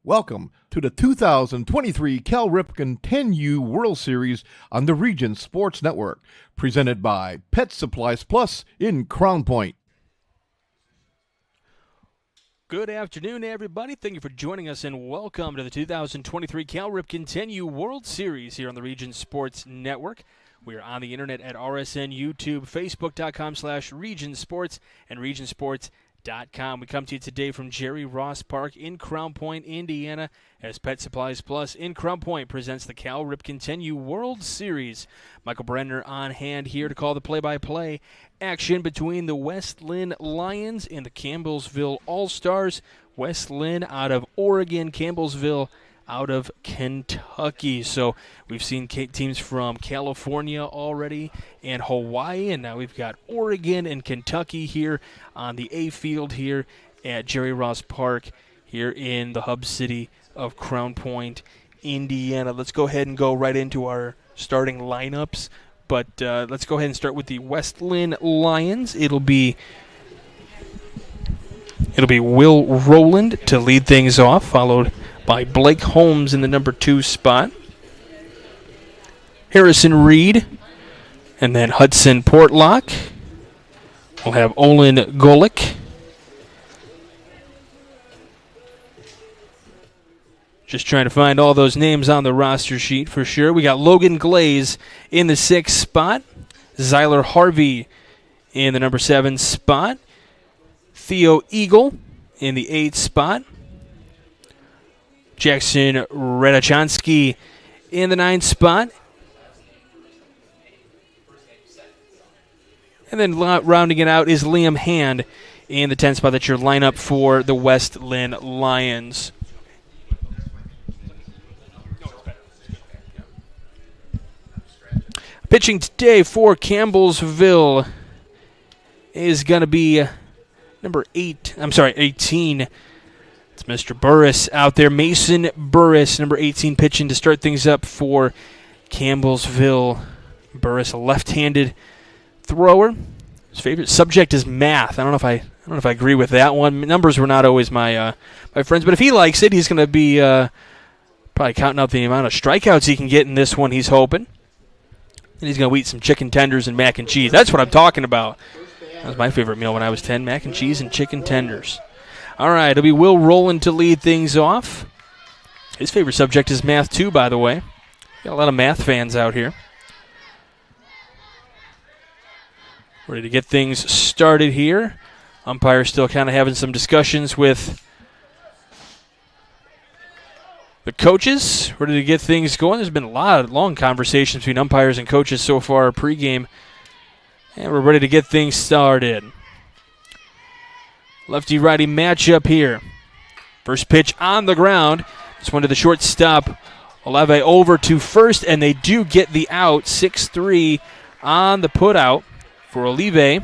Welcome to the 2023 Cal Ripken 10U World Series on the Region Sports Network, presented by Pet Supplies Plus in Crown Point. Good afternoon, everybody. Thank you for joining us, and welcome to the 2023 Cal Ripken 10U World Series here on the Region Sports Network. We are on the internet at RSN, YouTube, Facebook.com/Region Sports, and RegionSports.com. We come to you today from Jerry Ross Park in Crown Point, Indiana, as Pet Supplies Plus in Crown Point presents the Cal Ripken 10U World Series. Michael Brenner on hand here to call the play-by-play action between the West Linn Lions and the Campbellsville All-Stars. West Linn out of Oregon, Campbellsville out of Kentucky. So we've seen teams from California already and Hawaii, and now we've got Oregon and Kentucky here on the A field here at Jerry Ross Park here in the hub city of Crown Point, Indiana. Let's go ahead and go right into our starting lineups, but let's go ahead and start with the West Linn Lions. It'll be Will Rowland to lead things off, followed by Blake Holmes in the number 2 spot. Harrison Reed, and then Hudson Portlock. We'll have Olin Golick. Just trying to find all those names on the roster sheet for sure. We got Logan Glaze in the 6th spot. Zyler Harvey in the number 7 spot. Theo Eagle in the 8th spot. Jackson Radachansky in the 9th spot. And then rounding it out is Liam Hand in the 10th spot. That's your lineup for the West Linn Lions. Pitching today for Campbellsville is going to be number 18. It's Mr. Burris out there. Mason Burris, number 18, pitching to start things up for Campbellsville. Burris, a left-handed thrower. His favorite subject is math. I don't know if I agree with that one. Numbers were not always my friends, but if he likes it, he's going to be probably counting out the amount of strikeouts he can get in this one. He's hoping, and he's going to eat some chicken tenders and mac and cheese. That's what I'm talking about. That was my favorite meal when I was 10: mac and cheese and chicken tenders. All right, it'll be Will Rowland to lead things off. His favorite subject is math, too, by the way. Got a lot of math fans out here. Ready to get things started here. Umpire still kind of having some discussions with the coaches. Ready to get things going. There's been a lot of long conversations between umpires and coaches so far pregame. And we're ready to get things started. Lefty-righty matchup here. First pitch on the ground. This one to the shortstop. Olave over to first, and they do get the out. 6-3 on the putout for Olive.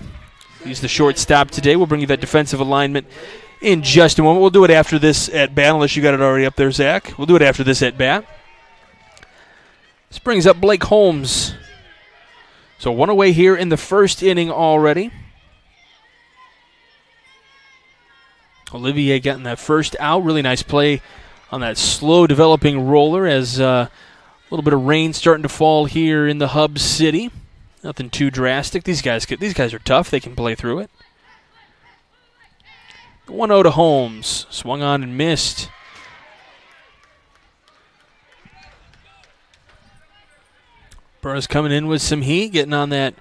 He's the shortstop today. We'll bring you that defensive alignment in just a moment. We'll do it after this at bat, unless you got it already up there, Zach. We'll do it after this at bat. This brings up Blake Holmes. So one away here in the first inning already. Olivier getting that first out. Really nice play on that slow developing roller as a little bit of rain starting to fall here in the hub city. Nothing too drastic. These guys are tough. They can play through it. 1-0 to Holmes. Swung on and missed. Burris coming in with some heat, getting on that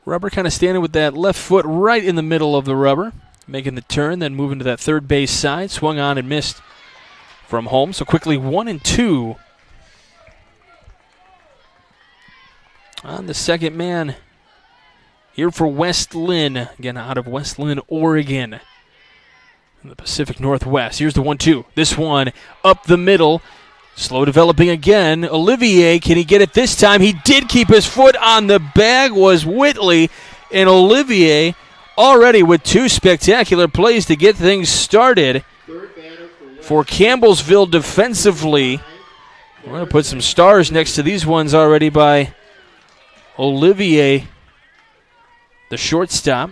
rubber, kind of standing with that left foot right in the middle of the rubber. Making the turn, then moving to that third base side. Swung on and missed from Holmes. So quickly 1-2 on the second man here for West Linn. Again, out of West Linn, Oregon, in the Pacific Northwest. Here's the 1-2. This one up the middle. Slow developing again. Olivier, can he get it this time? He did keep his foot on the bag, was Whitley. And Olivier already with 2 spectacular plays to get things started for Campbellsville defensively. We're going to put some stars next to these ones already by Olivier, the shortstop.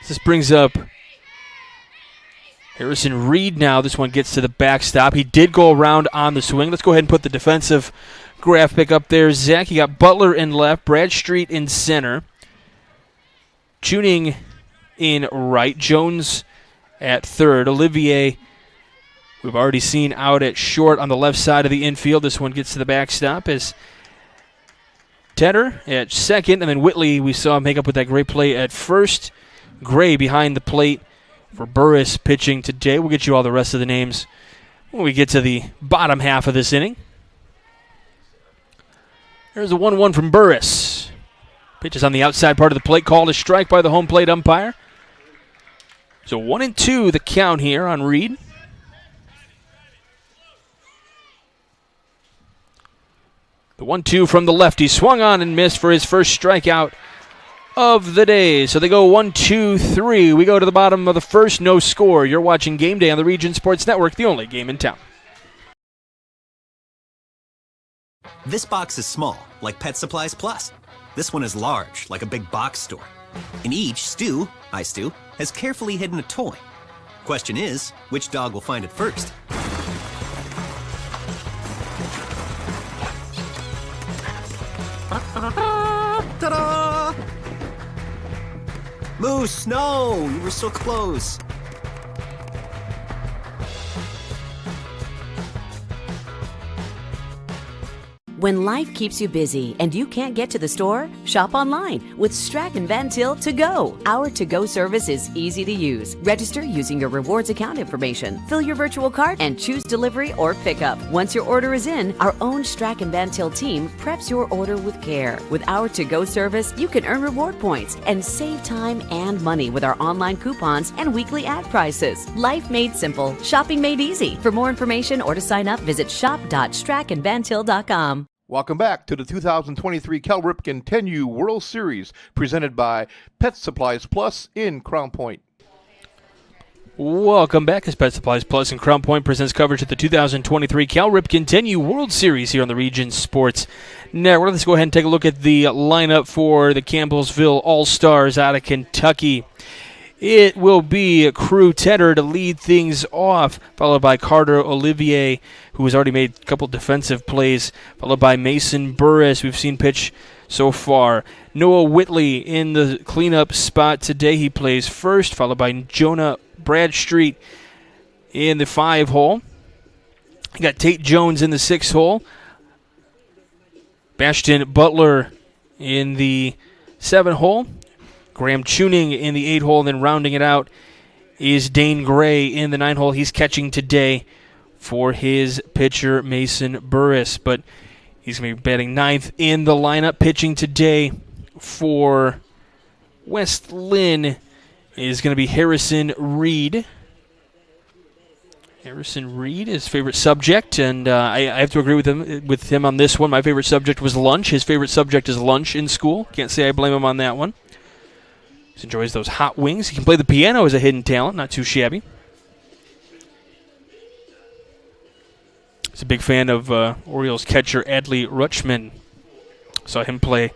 This brings up Harrison Reed now. This one gets to the backstop. He did go around on the swing. Let's go ahead and put the defensive graph pick up there. Zach, you got Butler in left, Bradstreet in center, Tuning in right, Jones at third, Olivier we've already seen out at short on the left side of the infield. This one gets to the backstop as Tedder at second, and then Whitley we saw make up with that great play at first. Gray behind the plate for Burris pitching today. We'll get you all the rest of the names when we get to the bottom half of this inning. There's a 1-1 from Burris. Pitch is on the outside part of the plate, called a strike by the home plate umpire. So 1-2 the count here on Reed. The 1-2 from the lefty, swung on and missed for his first strikeout of the day. So they go 1-2-3. We go to the bottom of the first, no score. You're watching Game Day on the Region Sports Network, the only game in town. This box is small, like Pet Supplies Plus. This one is large, like a big box store. In each, Stu, hi Stu, has carefully hidden a toy. Question is, which dog will find it first? Ta-da! Moose, no! You were so close. When life keeps you busy and you can't get to the store, shop online with Strachan Van Til To Go. Our to-go service is easy to use. Register using your rewards account information, fill your virtual cart, and choose delivery or pickup. Once your order is in, our own Strachan Van Til team preps your order with care. With our to-go service, you can earn reward points and save time and money with our online coupons and weekly ad prices. Life made simple, shopping made easy. For more information or to sign up, visit shop.strachanvantil.com. Welcome back to the 2023 Cal Ripken 10U World Series, presented by Pet Supplies Plus in Crown Point. Welcome back as Pet Supplies Plus in Crown Point presents coverage of the 2023 Cal Ripken 10U World Series here on the Region Sports Network. Let's go ahead and take a look at the lineup for the Campbellsville All-Stars out of Kentucky. It will be Crew Tedder to lead things off, followed by Carter Olivier, who has already made a couple defensive plays, followed by Mason Burris, we've seen pitch so far. Noah Whitley in the cleanup spot today. He plays first, followed by Jonah Bradstreet in the 5-hole. You got Tate Jones in the 6-hole. Bastion Butler in the 7-hole. Graham Tuning in the 8-hole, and then rounding it out is Dane Gray in the 9-hole. He's catching today for his pitcher, Mason Burris, but he's going to be batting 9th in the lineup. Pitching today for West Linn is going to be Harrison Reed. Harrison Reed, his favorite subject, and I have to agree with him on this one. My favorite subject was lunch. His favorite subject is lunch in school. Can't say I blame him on that one. He enjoys those hot wings. He can play the piano as a hidden talent, not too shabby. He's a big fan of Orioles catcher Adley Rutschman. Saw him play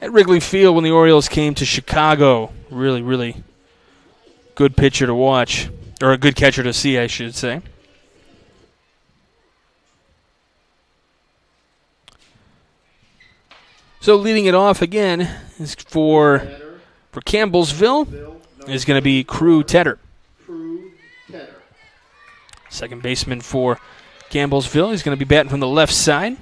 at Wrigley Field when the Orioles came to Chicago. Really, really good pitcher to watch, or a good catcher to see, I should say. So leading it off again is for Campbellsville is going to be Crew Tedder. Second baseman for Campbellsville. He's going to be batting from the left side.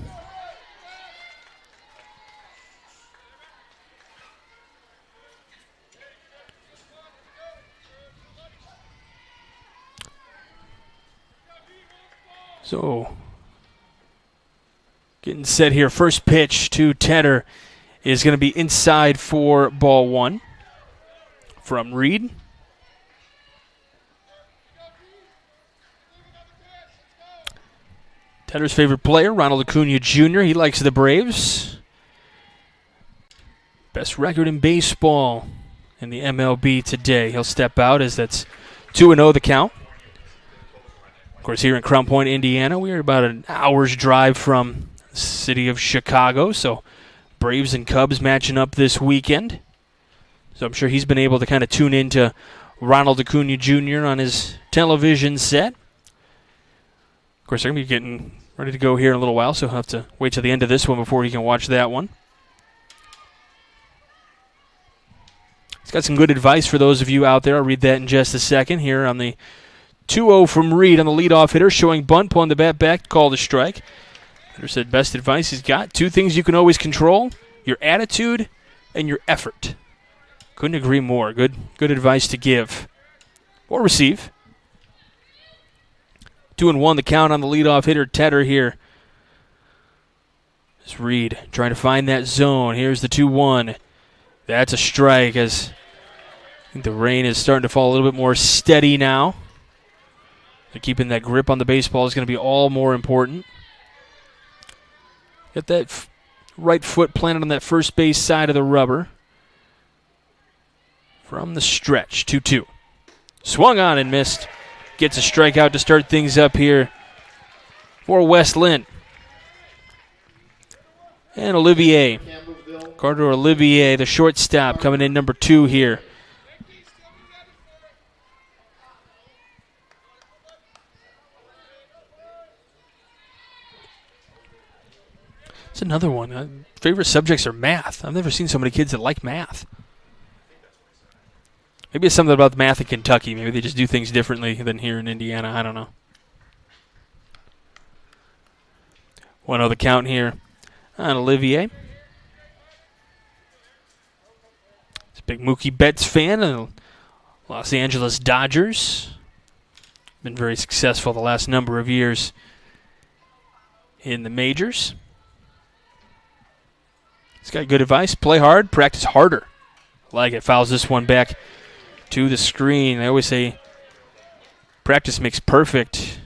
So, getting set here. First pitch to Tedder is going to be inside for ball 1 from Reed. Tedder's favorite player, Ronald Acuna Jr. He likes the Braves. Best record in baseball in the MLB today. He'll step out as that's 2-0 the count. Of course, here in Crown Point, Indiana, we are about an hour's drive from the city of Chicago, so Braves and Cubs matching up this weekend. So I'm sure he's been able to kind of tune into Ronald Acuna Jr. on his television set. Of course, they're going to be getting ready to go here in a little while, so he'll have to wait till the end of this one before he can watch that one. He's got some good advice for those of you out there. I'll read that in just a second. Here on the 2-0 from Reed on the leadoff hitter, showing bunt, pulling the bat back, called a strike. Hitter said best advice he's got. 2 things you can always control: your attitude and your effort. Couldn't agree more. Good advice to give or receive. 2-1 the count on the leadoff hitter, Tedder here. As Reed trying to find that zone. Here's the 2-1. That's a strike, as I think the rain is starting to fall a little bit more steady now. So keeping that grip on the baseball is going to be all more important. Get that right foot planted on that first base side of the rubber. From the stretch, 2-2. Swung on and missed. Gets a strikeout to start things up here for West Linn. And Olivier. Carter Olivier, the shortstop, coming in number 2 here. It's another one. Favorite subjects are math. I've never seen so many kids that like math. Maybe it's something about math in Kentucky. Maybe they just do things differently than here in Indiana. I don't know. 1-0 the count here on Olivier. He's a big Mookie Betts fan of the Los Angeles Dodgers. Been very successful the last number of years in the majors. He's got good advice. Play hard, practice harder. Like it. Fouls this one back to the screen. I always say practice makes perfect.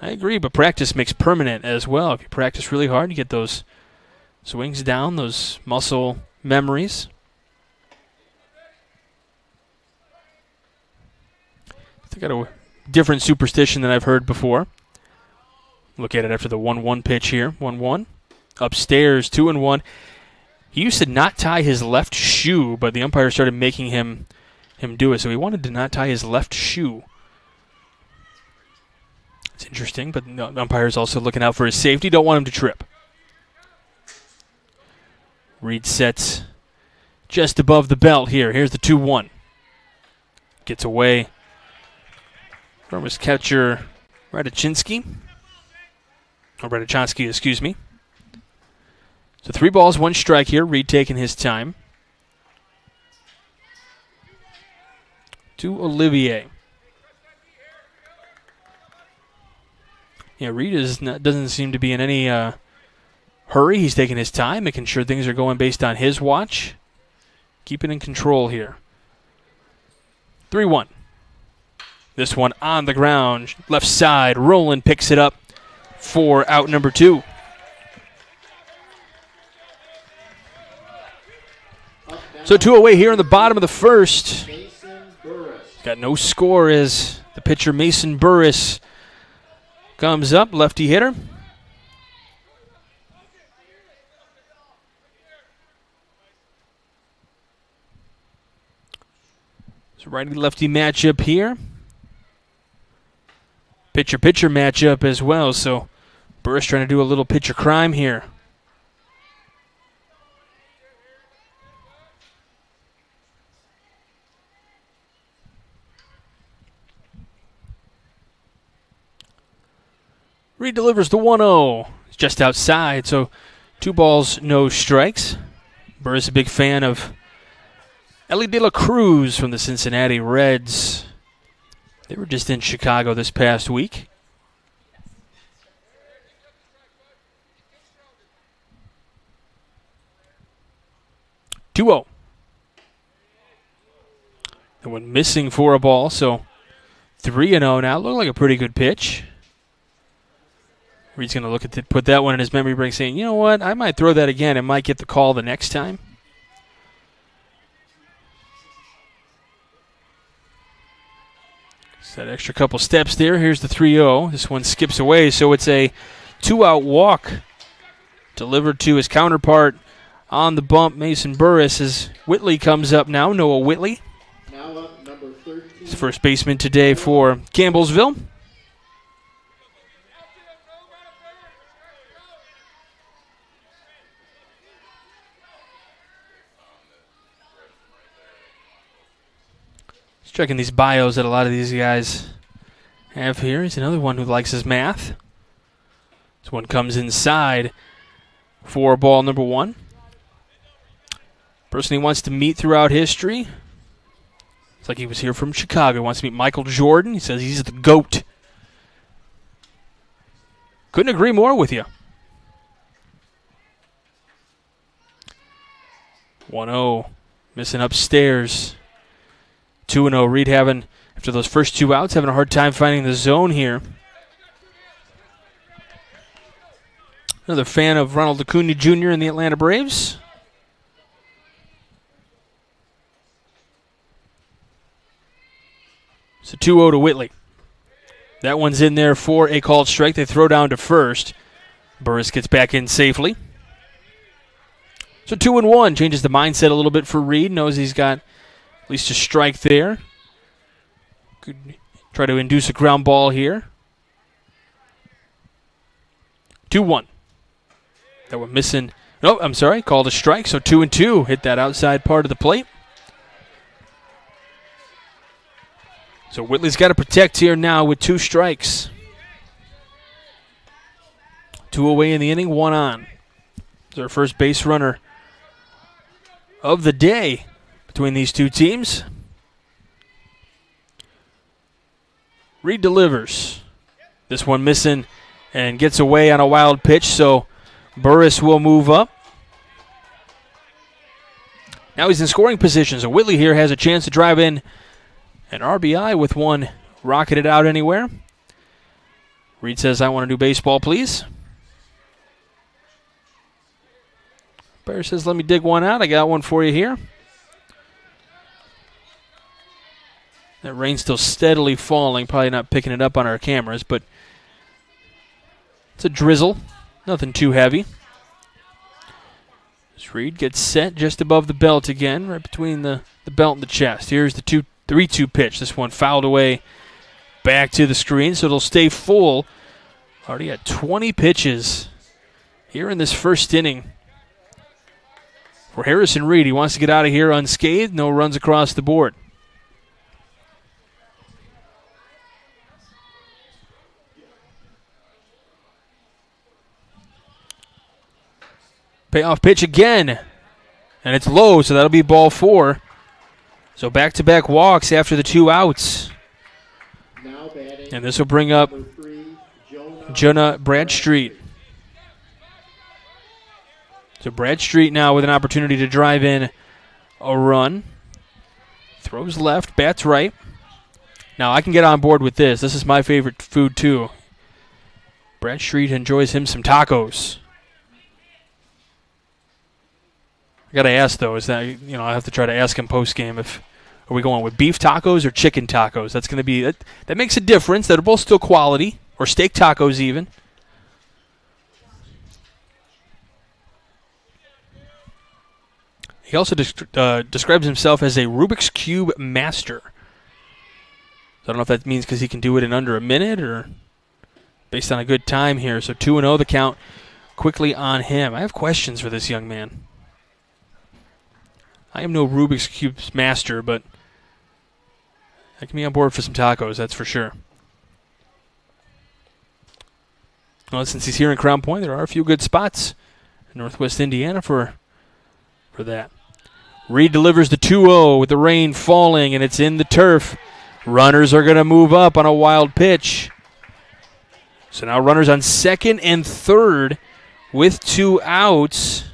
I agree, but practice makes permanent as well. If you practice really hard, you get those swings down, those muscle memories. I got a different superstition than I've heard before. Look at it after the 1-1 pitch here. 1-1. Upstairs, 2-1. He used to not tie his left shoe, but the umpire started making him do it. So he wanted to not tie his left shoe. It's interesting, but the umpire's also looking out for his safety. Don't want him to trip. Reed sets just above the belt here. Here's the 2-1. Gets away from his catcher, Ratajkowski. Excuse me. So 3 balls, 1 strike here. Reed taking his time. To Olivier. Yeah, Reed doesn't seem to be in any hurry. He's taking his time, making sure things are going based on his watch. Keeping in control here. 3-1. This one on the ground, left side. Roland picks it up for out number 2. So 2 away here in the bottom of the first. Got no score as the pitcher Mason Burris comes up, lefty hitter. It's a righty-lefty matchup here. Pitcher-pitcher matchup as well, so Burris trying to do a little pitcher crime here. Reed delivers the 1-0. It's just outside, so 2 balls, no strikes. Burris a big fan of Ellie De La Cruz from the Cincinnati Reds. They were just in Chicago this past week. Two-0. They went missing for a ball, so 3-0 now. Looked like a pretty good pitch. Reed's going to look at put that one in his memory bank saying, you know what, I might throw that again and might get the call the next time. So that extra couple steps there. Here's the 3-0. This one skips away, so it's a 2-out walk delivered to his counterpart on the bump, Mason Burris, as Whitley comes up now. Noah Whitley. Now up number 13. He's the first baseman today for Campbellsville. Just checking these bios that a lot of these guys have here. He's another one who likes his math. This one comes inside for ball number 1. Person he wants to meet throughout history. It's like he was here from Chicago. He wants to meet Michael Jordan. He says he's the GOAT. Couldn't agree more with you. 1-0. Missing upstairs. 2-0. Reed having, after those first 2 outs, having a hard time finding the zone here. Another fan of Ronald Acuna Jr. and the Atlanta Braves. So 2-0 to Whitley. That one's in there for a called strike. They throw down to first. Burris gets back in safely. So 2-1. Changes the mindset a little bit for Reed. Knows he's got at least a strike there. Could try to induce a ground ball here. 2-1. That one missing. No, I'm sorry. Called a strike. So 2-2. Hit that outside part of the plate. So Whitley's got to protect here now with 2 strikes. 2 away in the inning, 1 on. It's our first base runner of the day between these two teams. Reed delivers. This one missing and gets away on a wild pitch, so Burris will move up. Now he's in scoring position, so Whitley here has a chance to drive in an RBI with one rocketed out anywhere. Reed says, I want to do baseball, please. Bear says, let me dig one out. I got one for you here. That rain's still steadily falling. Probably not picking it up on our cameras, but it's a drizzle. Nothing too heavy. As Reed gets set just above the belt again, right between the belt and the chest. Here's the 3-2 pitch. This one fouled away back to the screen, so it'll stay full. Already at 20 pitches here in this first inning. For Harrison Reed, he wants to get out of here unscathed. No runs across the board. Payoff pitch again. And it's low, so that'll be ball 4. So back-to-back walks after the 2 outs. And this will bring up Jonah Bradstreet. So Bradstreet now with an opportunity to drive in a run. Throws left, bats right. Now I can get on board with this. This is my favorite food too. Bradstreet enjoys him some tacos. I got to ask though, is that, I have to try to ask him post-game if are we going with beef tacos or chicken tacos? That's going to be that makes a difference. They're both still quality, or steak tacos even. He also describes himself as a Rubik's Cube master. So I don't know if that means because he can do it in under a minute or based on a good time here. So 2-0 the count quickly on him. I have questions for this young man. I am no Rubik's Cube master, but I can be on board for some tacos, that's for sure. Well, since he's here in Crown Point, there are a few good spots in Northwest Indiana for that. Reed delivers the 2-0 with the rain falling, and it's in the turf. Runners are going to move up on a wild pitch. So now runners on second and third with 2 outs.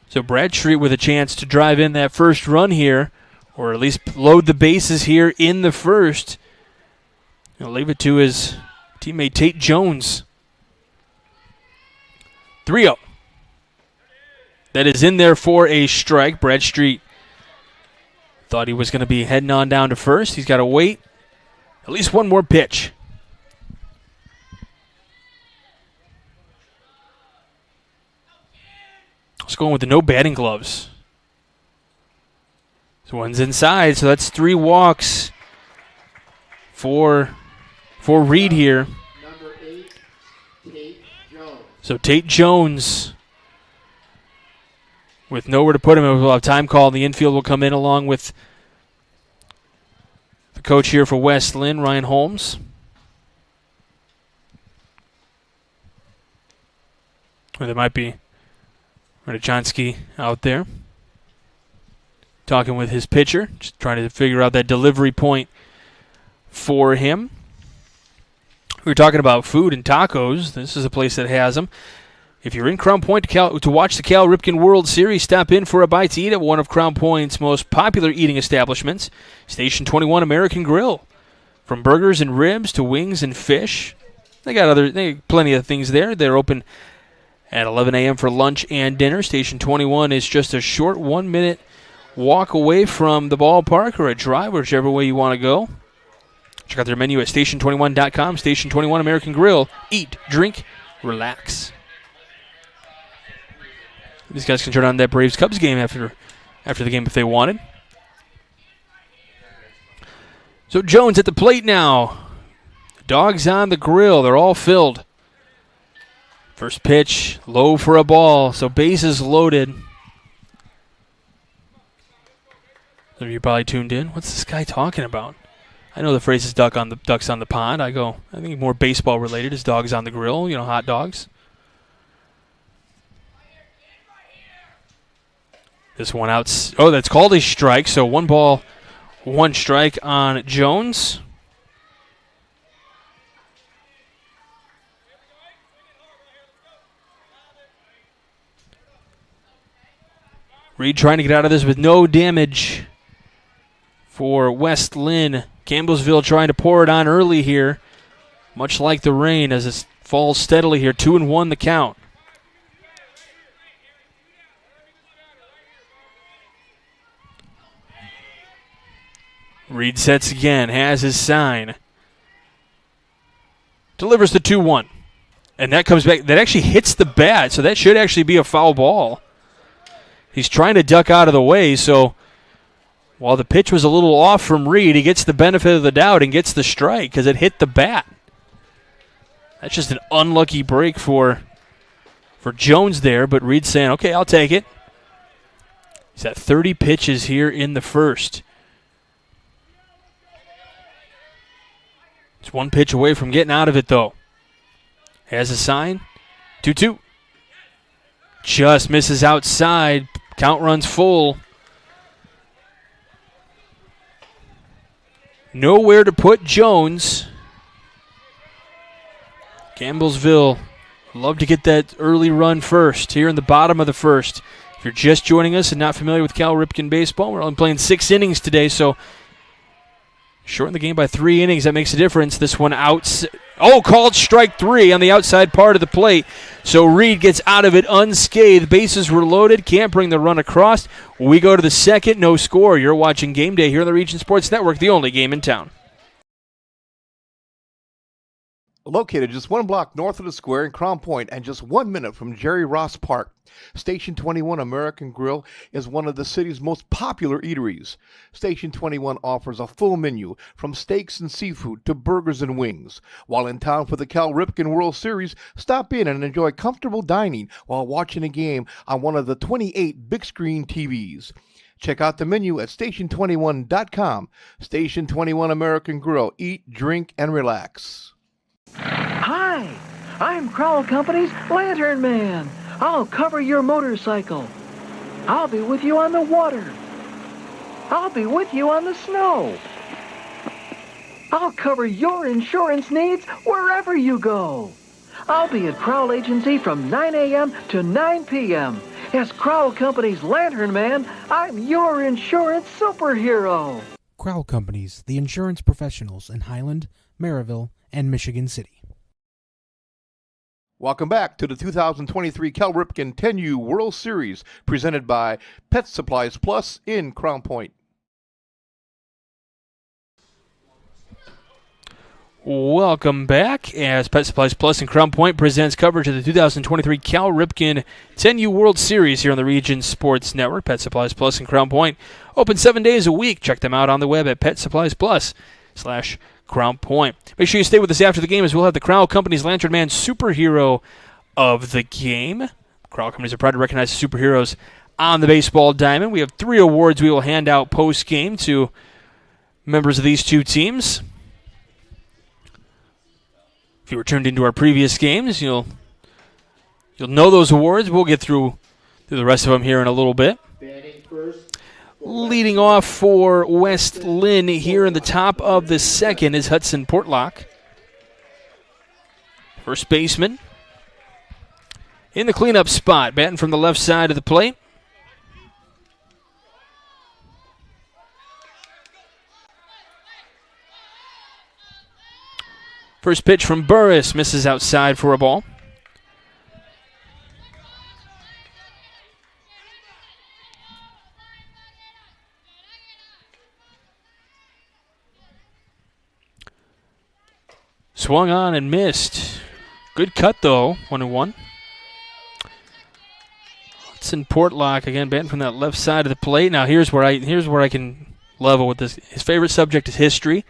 So Bradstreet with a chance to drive in that first run here, or at least load the bases here in the first. He'll leave it to his teammate Tate Jones. 3-0. That is in there for a strike. Bradstreet thought he was going to be heading on down to first. He's got to wait at least one more pitch. Let's go with the no batting gloves. So one's inside, so that's 3 walks for Reed here. Number 8, Tate Jones. So Tate Jones, with nowhere to put him, we'll have time call. The infield will come in along with the coach here for West Linn, Ryan Holmes. Or there might be Radochonsky out there talking with his pitcher, just trying to figure out that delivery point for him. We were talking about food and tacos. This is a place that has them. If you're in Crown Point to watch the Cal Ripken World Series, stop in for a bite to eat at one of Crown Point's most popular eating establishments, Station 21 American Grill. From burgers and ribs to wings and fish, they got plenty of things there. They're open at 11 a.m. for lunch and dinner. Station 21 is just a short 1-minute walk away from the ballpark, or a drive, whichever way you want to go. Check out their menu at station21.com. Station 21 American Grill. Eat, drink, relax. These guys can turn on that Braves-Cubs game after the game if they wanted. So Jones at the plate now. Dogs on the grill. They're all filled. First pitch, low for a ball, so bases loaded. So you probably tuned in. What's this guy talking about? I know the phrase is ducks on the pond. I think more baseball related is dogs on the grill, hot dogs. This one out. Oh, that's called a strike. So 1 ball, 1 strike on Jones. Reed trying to get out of this with no damage for West Linn. Campbellsville trying to pour it on early here, much like the rain as it falls steadily here. 2-1 the count. Reed sets again, has his sign. Delivers the 2-1. And that comes back. That actually hits the bat, so that should actually be a foul ball. He's trying to duck out of the way, so while the pitch was a little off from Reed, he gets the benefit of the doubt and gets the strike because it hit the bat. That's just an unlucky break for Jones there, but Reed's saying, okay, I'll take it. He's at 30 pitches here in the first. It's 1 pitch away from getting out of it, though. Has a sign. 2-2. Just misses outside. Count runs full. Nowhere to put Jones. Campbellsville love to get that early run first here in the bottom of the first. If you're just joining us and not familiar with Cal Ripken baseball, we're only playing 6 innings today, so shorten the game by 3 innings. That makes a difference. This one out. Called strike 3 on the outside part of the plate. So Reed gets out of it unscathed. Bases were loaded. Can't bring the run across. We go to the second. No score. You're watching Game Day here on the Region Sports Network, the only game in town. Located just 1 block north of the square in Crown Point and just 1 minute from Jerry Ross Park, Station 21 American Grill is one of the city's most popular eateries. Station 21 offers a full menu from steaks and seafood to burgers and wings. While in town for the Cal Ripken World Series, stop in and enjoy comfortable dining while watching a game on one of the 28 big screen TVs. Check out the menu at station21.com. Station 21 American Grill. Eat, drink, and relax. Hi, I'm Crowell Company's Lantern Man. I'll cover your motorcycle. I'll be with you on the water. I'll be with you on the snow. I'll cover your insurance needs wherever you go. I'll be at Crowell Agency from 9 a.m. to 9 p.m. As Crowell Company's Lantern Man, I'm your insurance superhero. Crowell Companies, the insurance professionals in Highland, Maryville, and Michigan City. Welcome back to the 2023 Cal Ripken 10U World Series, presented by Pet Supplies Plus in Crown Point. Welcome back as Pet Supplies Plus and Crown Point presents coverage of the 2023 Cal Ripken 10U World Series here on the Region Sports Network. Pet Supplies Plus and Crown Point open 7 days a week. Check them out on the web at PetSuppliesPlus/Crown Point. Make sure you stay with us after the game as we'll have the Crowell Company's Lantern Man Superhero of the Game. Crowell Companies are proud to recognize superheroes on the baseball diamond. We have 3 awards we will hand out post-game to members of these two teams. If you were tuned into our previous games, you'll know those awards. We'll get through the rest of them here in a little bit. Leading off for West Linn here in the top of the second is Hudson Portlock. First baseman in the cleanup spot, batting from the left side of the plate. First pitch from Burris misses outside for a ball. Swung on and missed. Good cut though, 1-1. Hudson Portlock again batting from that left side of the plate. Now here's where I can level with this. His favorite subject is history.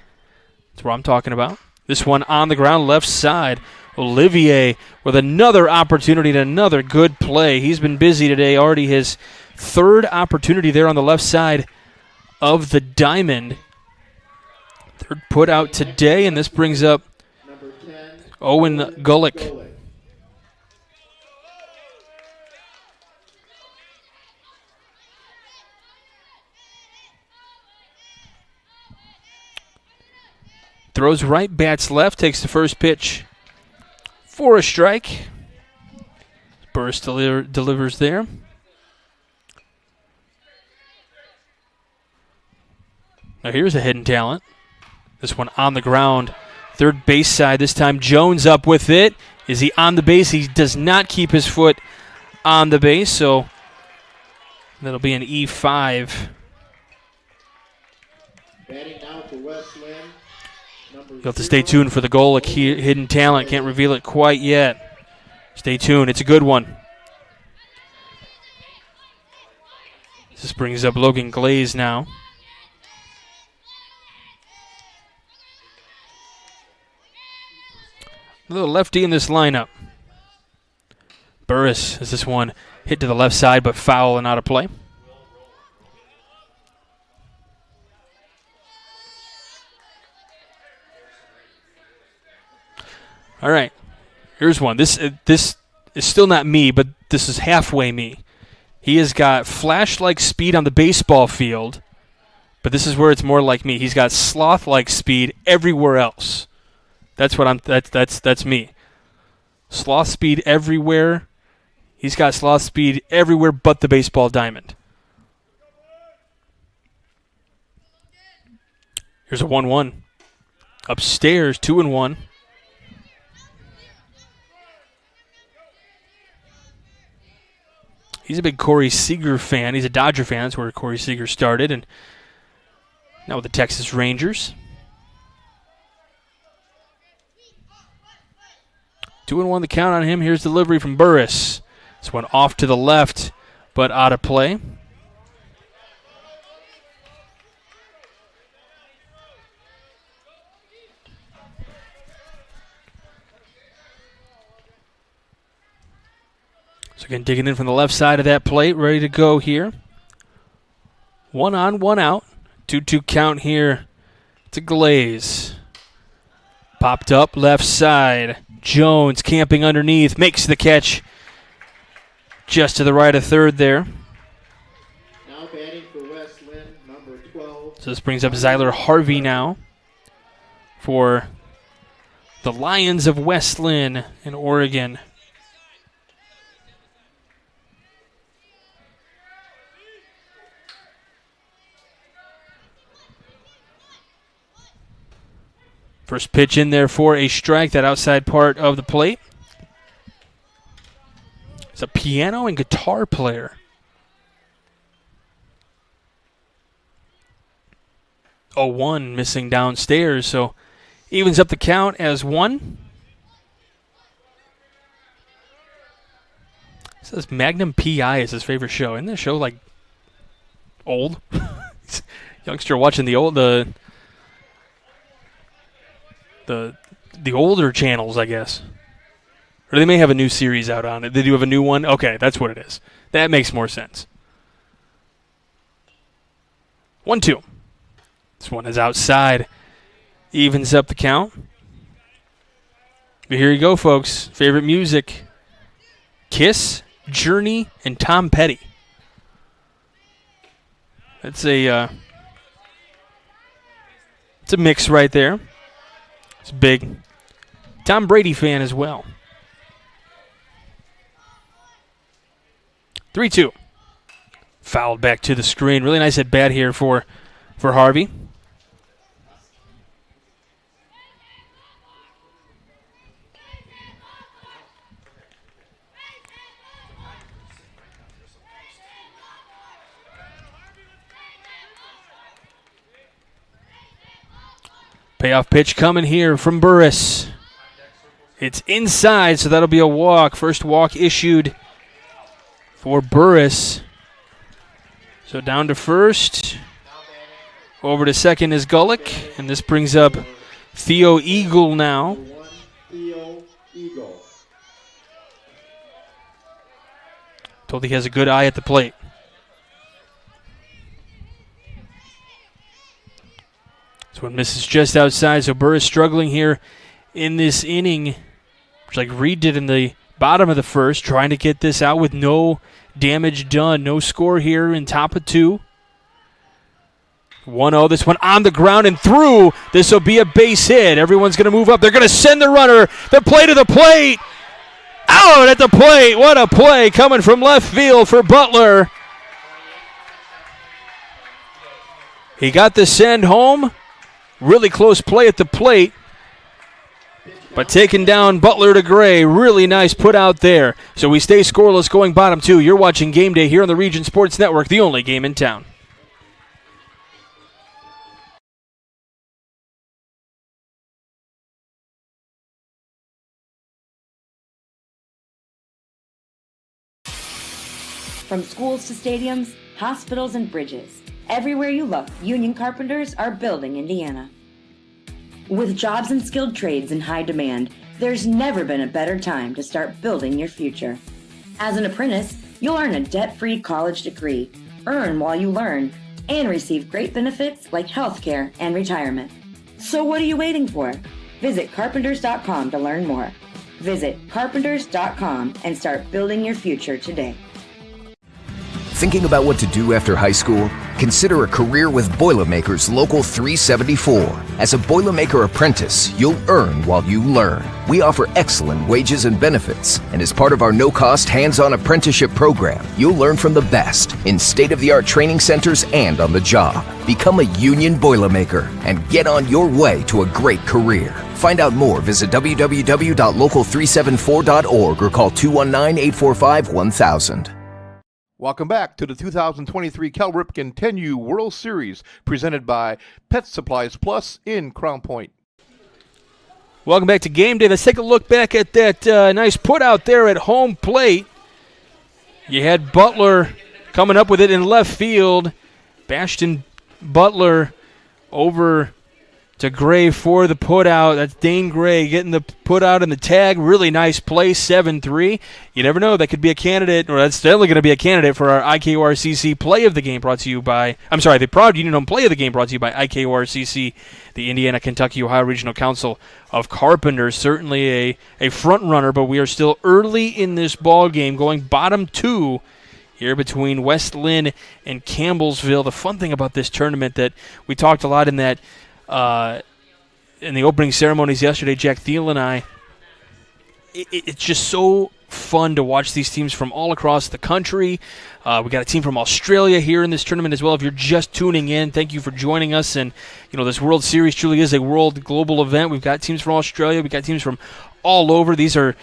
That's what I'm talking about. This one on the ground, left side. Olivier with another opportunity and another good play. He's been busy today. Already his third opportunity there on the left side of the diamond. Third put out today, and this brings up Owen Gulick. Throws right, bats left, takes the first pitch for a strike. Burris delivers there. Now here's a hidden talent. This one on the ground. Third base side, this time Jones up with it. Is he on the base? He does not keep his foot on the base, so that'll be an E5. Batting now for West Linn. You'll have to stay tuned for the goal. Hidden talent. Can't reveal it quite yet. Stay tuned. It's a good one. This brings up Logan Glaze now. A little lefty in this lineup. Burris as this one hit to the left side but foul and out of play. All right, here's one. This is still not me, but this is halfway me. He has got flash-like speed on the baseball field, but this is where it's more like me. He's got sloth-like speed everywhere else. That's what that's me. Sloth speed everywhere. He's got sloth speed everywhere but the baseball diamond. Here's a 1-1. Upstairs, 2-1. He's a big Corey Seager fan. He's a Dodger fan. That's where Corey Seager started. And now with the Texas Rangers. 2-1 the count on him. Here's delivery from Burris. This one off to the left, but out of play. So again, digging in from the left side of that plate, ready to go here. 1 on, 1 out. 2-2 count here to Glaze. Popped up left side. Jones camping underneath, makes the catch just to the right of third there. Now batting for West Linn, number 12. So this brings up Zyler Harvey now for the Lions of West Linn in Oregon. First pitch in there for a strike, that outside part of the plate. He's a piano and guitar player. 0-1 missing downstairs, so evens up the count as 1. It says Magnum P.I. is his favorite show. Isn't that show like old? Youngster watching the older channels, I guess. Or they may have a new series out on it. They do have a new one? Okay, that's what it is. That makes more sense. 1-2. This one is outside. Evens up the count. But here you go, folks. Favorite music. Kiss, Journey, and Tom Petty. It's a mix right there. It's a big Tom Brady fan as well. 3-2. Fouled back to the screen. Really nice at bat here for Harvey. Payoff pitch coming here from Burris. It's inside, so that'll be a walk. First walk issued for Burris. So down to first. Over to second is Gullick, and this brings up Theo Eagle now. Theo Eagle. Told he has a good eye at the plate. This one misses just outside, so Burris struggling here in this inning, which like Reed did in the bottom of the first, trying to get this out with no damage done. No score here in top of 2. 1-0, this one on the ground and through. This will be a base hit. Everyone's going to move up. They're going to send the runner. The play to the plate. Out at the plate. What a play coming from left field for Butler. He got the send home. Really close play at the plate. But taking down Butler to Gray. Really nice put out there. So we stay scoreless going bottom 2. You're watching Game Day here on the Region Sports Network, the only game in town. From schools to stadiums, hospitals and bridges, everywhere you look, union carpenters are building Indiana. With jobs and skilled trades in high demand, there's never been a better time to start building your future. As an apprentice, you'll earn a debt-free college degree, earn while you learn, and receive great benefits like healthcare and retirement. So what are you waiting for? Visit carpenters.com to learn more. Visit carpenters.com and start building your future today. Thinking about what to do after high school? Consider a career with Boilermakers Local 374. As a Boilermaker apprentice, you'll earn while you learn. We offer excellent wages and benefits, and as part of our no-cost hands-on apprenticeship program, you'll learn from the best in state-of-the-art training centers and on the job. Become a union Boilermaker and get on your way to a great career. Find out more, visit www.local374.org or call 219-845-1000. Welcome back to the 2023 Cal Ripken 10U World Series, presented by Pet Supplies Plus in Crown Point. Welcome back to Game Day. Let's take a look back at that nice put out there at home plate. You had Butler coming up with it in left field. Bastion Butler over to Gray for the put out. That's Dane Gray getting the put out and the tag. Really nice play, 7-3. You never know, that could be a candidate, or that's definitely going to be a candidate for our IKORCC play of the game brought to you by, the Proud Union Home play of the game brought to you by IKORCC, the Indiana, Kentucky, Ohio Regional Council of Carpenters. Certainly a front runner, but we are still early in this ball game, going bottom 2 here between West Linn and Campbellsville. The fun thing about this tournament that we talked a lot in that in the opening ceremonies yesterday, Jack Thiel and I, it's just so fun to watch these teams from all across the country. We got a team from Australia here in this tournament as well. If you're just tuning in, thank you for joining us. And, this World Series truly is a world global event. We've got teams from Australia. We've got teams from all over. These are,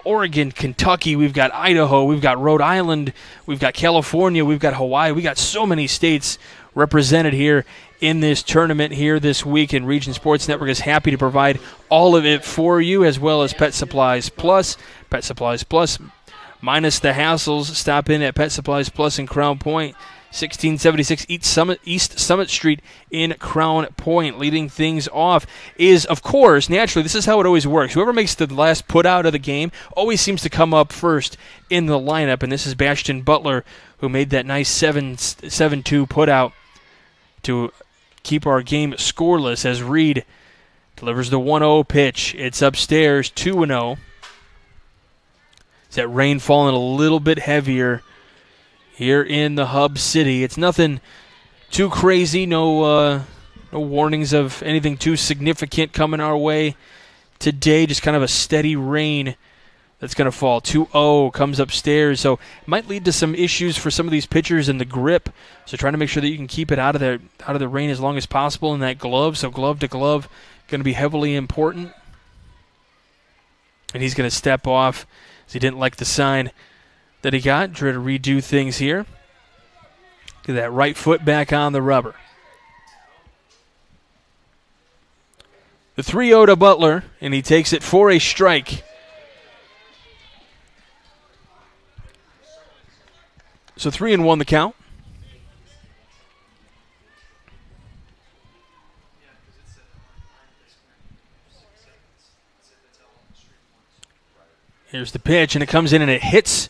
Oregon, Kentucky. We've got Idaho. We've got Rhode Island. We've got California. We've got Hawaii. We got so many states represented here in this tournament here this week, and Region Sports Network is happy to provide all of it for you, as well as Pet Supplies Plus. Pet Supplies Plus, minus the hassles. Stop in at Pet Supplies Plus in Crown Point, 1676 East Summit Street in Crown Point. Leading things off is, of course, naturally, this is how it always works. Whoever makes the last put out of the game always seems to come up first in the lineup, and this is Bastion Butler, who made that nice 7-2 put out to keep our game scoreless as Reed delivers the 1-0 pitch. It's upstairs, 2-0. Is that rain falling a little bit heavier here in the hub city? It's nothing too crazy, no warnings of anything too significant coming our way today, just kind of a steady rain that's going to fall. 2-0 comes upstairs, so it might lead to some issues for some of these pitchers in the grip, so trying to make sure that you can keep it out of the rain as long as possible in that glove, so glove to glove going to be heavily important. And he's going to step off as he didn't like the sign that he got. Try to redo things here. Get that right foot back on the rubber. The 3-0 to Butler, and he takes it for a strike. So 3-1 the count. Here's the pitch, and it comes in and it hits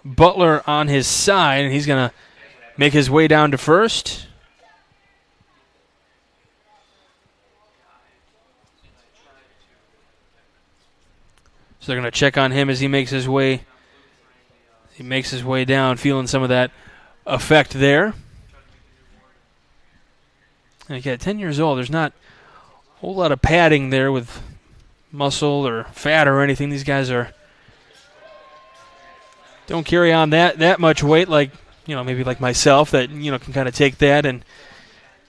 Butler on his side, and he's going to make his way down to first. So they're going to check on him as he makes his way. He makes his way down, feeling some of that effect there. And again, 10 years old, there's not a whole lot of padding there with muscle or fat or anything. These guys don't carry on that much weight, like, maybe like myself, that, can kind of take that and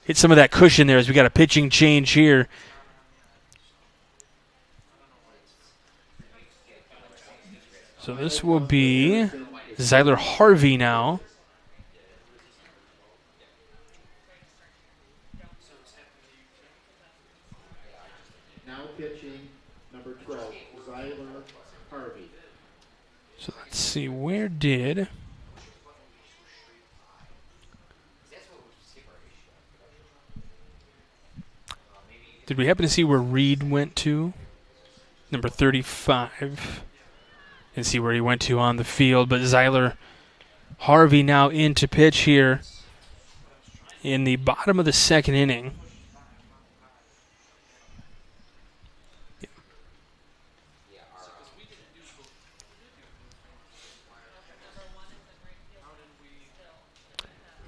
hit some of that cushion there as we got a pitching change here. So this will be Zyler Harvey now. Now pitching number 12, Zyler Harvey. So let's see, where did we happen to see where Reed went to? Number 35. And see where he went to on the field. But Zyler Harvey now in to pitch here in the bottom of the second inning.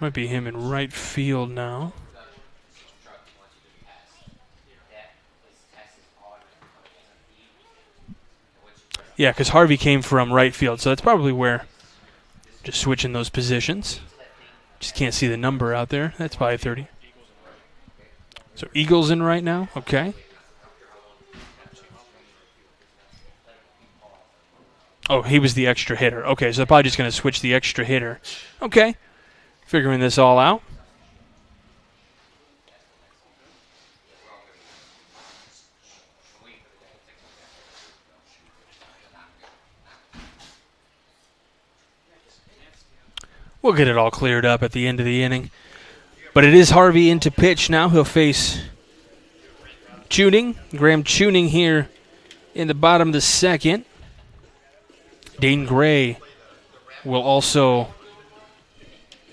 Might be him in right field now. Yeah, because Harvey came from right field, so that's probably where. Just switching those positions. Just can't see the number out there. That's probably 30. So Eagles in right now. Okay. Oh, he was the extra hitter. Okay, so they're probably just going to switch the extra hitter. Okay. Figuring this all out. We'll get it all cleared up at the end of the inning. But it is Harvey into pitch now. He'll face Graham Tuning here in the bottom of the second. Dane Gray is also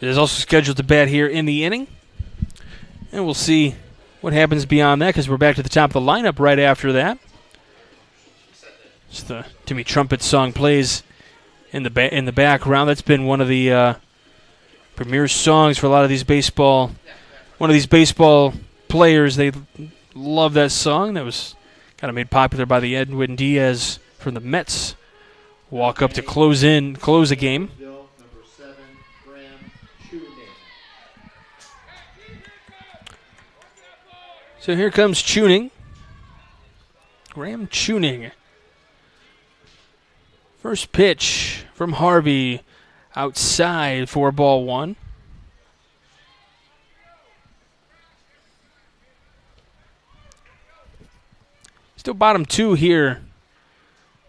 scheduled to bat here in the inning. And we'll see what happens beyond that, because we're back to the top of the lineup right after that. As the Timmy Trumpet song plays in the background. That's been one of the premier songs for a lot of these baseball players. They love that song. That was kind of made popular by the Edwin Diaz from the Mets. Walk up to close a game. So here comes Tuning. Graham Tuning. First pitch from Harvey. Outside for ball one. Still bottom 2 here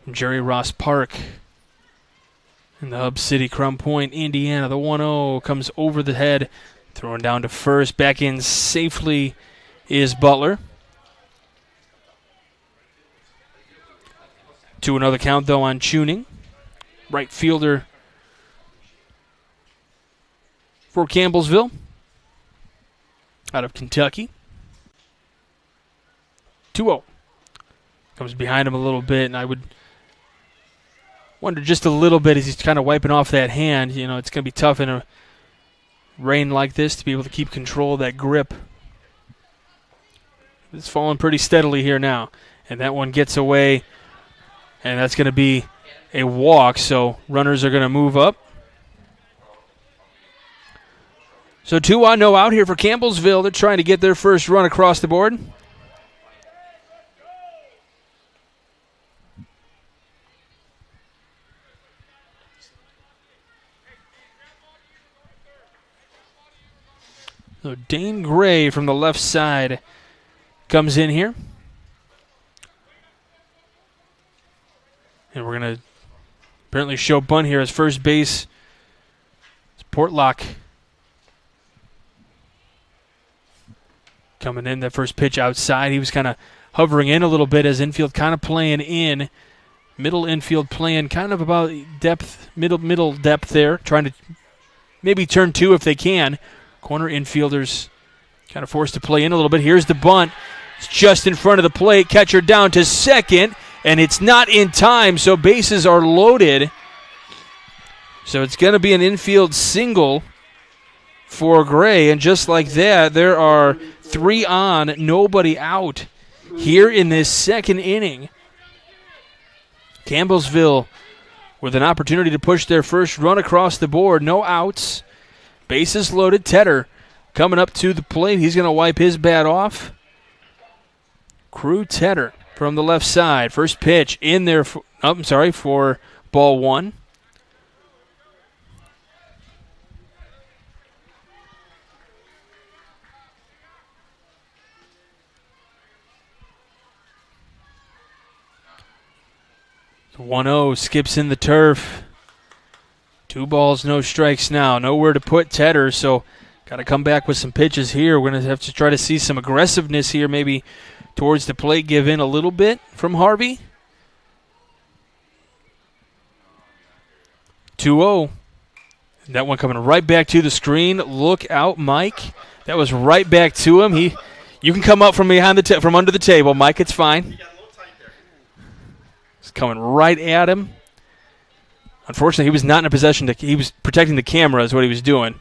from Jerry Ross Park in the hub city, Crum Point, Indiana. The 1-0 comes over the head, throwing down to first. Back in safely is Butler. 2-0 count, though, on Tuning. Right fielder for Campbellsville out of Kentucky. 2-0. Comes behind him a little bit, and I would wonder just a little bit as he's kind of wiping off that hand. You know, it's going to be tough in a rain like this to be able to keep control of that grip. It's falling pretty steadily here now. And that one gets away, and that's going to be a walk, so runners are going to move up. So 2 on, no out here for Campbellsville. They're trying to get their first run across the board. So Dane Gray from the left side comes in here. And we're going to apparently show bunt here as first base. It's Portlock coming in. That first pitch outside. He was kind of hovering in a little bit as infield kind of playing in. Middle infield playing kind of about depth, middle depth there. Trying to maybe turn 2 if they can. Corner infielders kind of forced to play in a little bit. Here's the bunt. It's just in front of the plate. Catcher down to second. And it's not in time, so bases are loaded. So it's going to be an infield single for Gray. And just like that, there are 3 on, nobody out here in this second inning. Campbellsville with an opportunity to push their first run across the board. No outs. Bases loaded. Tedder coming up to the plate. He's going to wipe his bat off. Crew Tedder from the left side. First pitch in there for ball 1. The 1-0 skips in the turf. 2 balls, no strikes now. Nowhere to put Tedder, so got to come back with some pitches here. We're going to have to try to see some aggressiveness here, maybe towards the plate, give in a little bit from Harvey. 2-0. That one coming right back to the screen. Look out, Mike. That was right back to him. You can come up from behind from under the table, Mike. It's fine. It's coming right at him. Unfortunately, he was not in a possession. He was protecting the camera is what he was doing.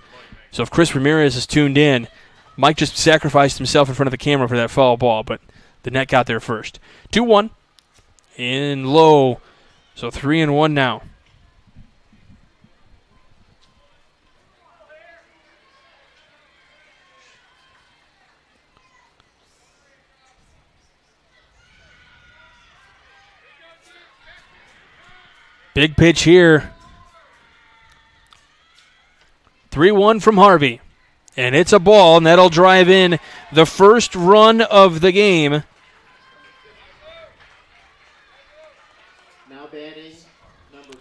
So if Chris Ramirez is tuned in, Mike just sacrificed himself in front of the camera for that foul ball, but the net got there first. 2-1 in low. So 3-1 now. Big pitch here. 3-1 from Harvey. And it's a ball, and that'll drive in the first run of the game. Now batting,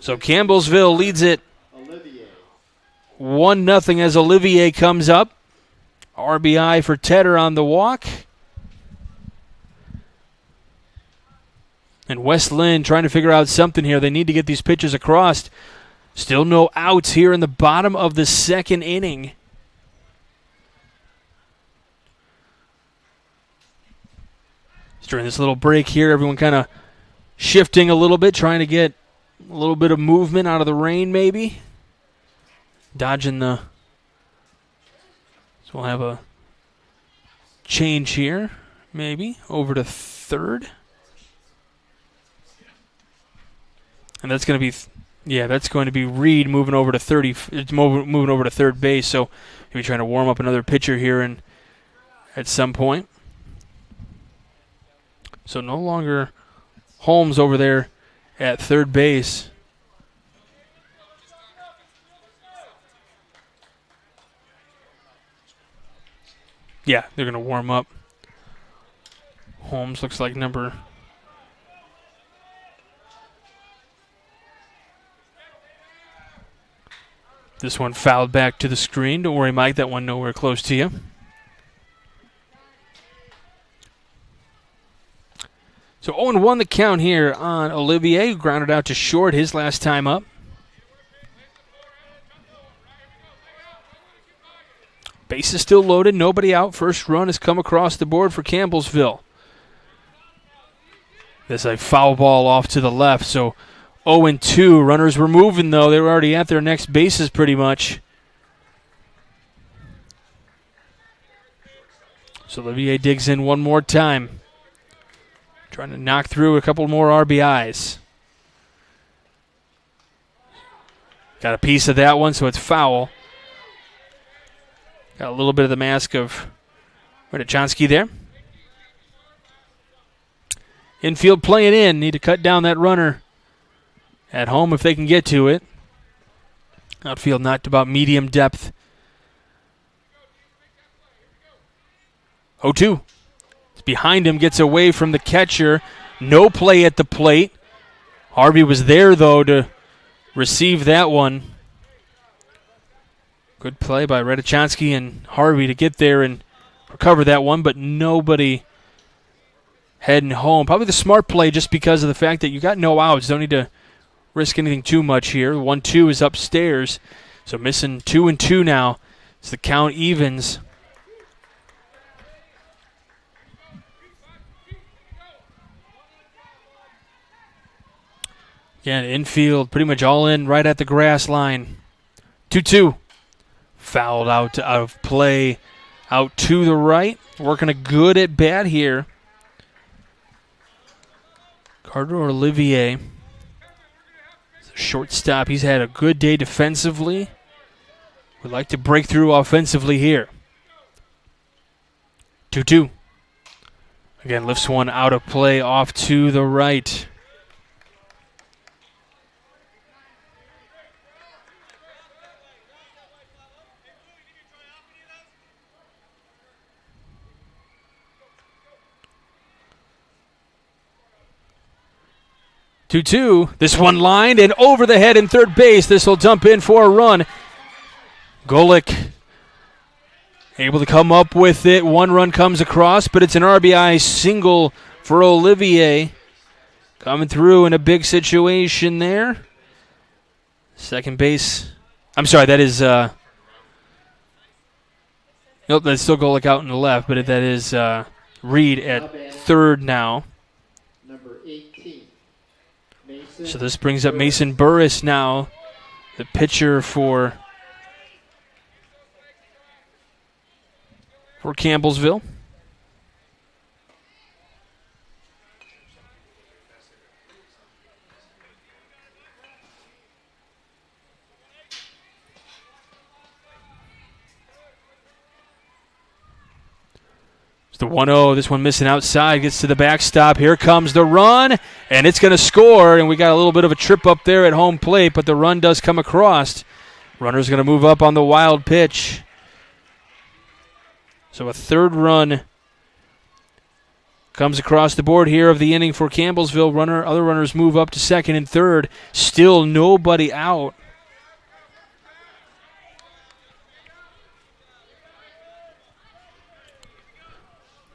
so Campbellsville leads it 1-0 as Olivier comes up. RBI for Tedder on the walk. And West Linn trying to figure out something here. They need to get these pitches across. Still no outs here in the bottom of the second inning. During this little break here, everyone kind of shifting a little bit, trying to get a little bit of movement out of the rain maybe. Dodging the... So we'll have a change here, maybe, over to third. And that's going to be, that's going to be Reed moving over to moving over to third base. So maybe trying to warm up another pitcher here at some point. So no longer Holmes over there at third base. Yeah, they're going to warm up. Holmes looks like number This one fouled back to the screen. Don't worry, Mike, that one nowhere close to you. So 0-1 the count here on Olivier, who grounded out to short his last time up. Base is still loaded, nobody out. First run has come across the board for Campbellsville. There's a foul ball off to the left, so 0-2. Runners were moving, though. They were already at their next bases pretty much. So Olivier digs in one more time. Trying to knock through a couple more RBIs. Got a piece of that one, so it's foul. Got a little bit of the mask of Radachonsky there. Infield playing in. Need to cut down that runner at home if they can get to it. Outfield not about medium depth. 0-2. It's behind him, gets away from the catcher. No play at the plate. Harvey was there, though, to receive that one. Good play by Radachonsky and Harvey to get there and recover that one, but nobody heading home. Probably the smart play just because of the fact that you got no outs. Don't need to risk anything too much here. 1-2 is upstairs, so missing 2-2 now as the count evens. Again, infield pretty much all in right at the grass line. 2-2. Fouled out of play, out to the right. Working a good at bat here. Carter Olivier, shortstop. He's had a good day defensively. Would like to break through offensively here. 2-2. Again, lifts one out of play off to the right. This one lined and over the head in third base. This will dump in for a run. Golick able to come up with it. One run comes across, but it's an RBI single for Olivier. Coming through in a big situation there. Second base. I'm sorry, that is... nope, that's still Golick out in the left, but that is Reed at third now. Number 18. So this brings up Mason Burris now, the pitcher for Campbellsville. It's the 1-0. This one missing outside. Gets to the backstop. Here comes the run, and it's going to score. And we got a little bit of a trip up there at home plate, but the run does come across. Runner's going to move up on the wild pitch. So a third run comes across the board here of the inning for Campbellsville. Other runners move up to second and third. Still nobody out.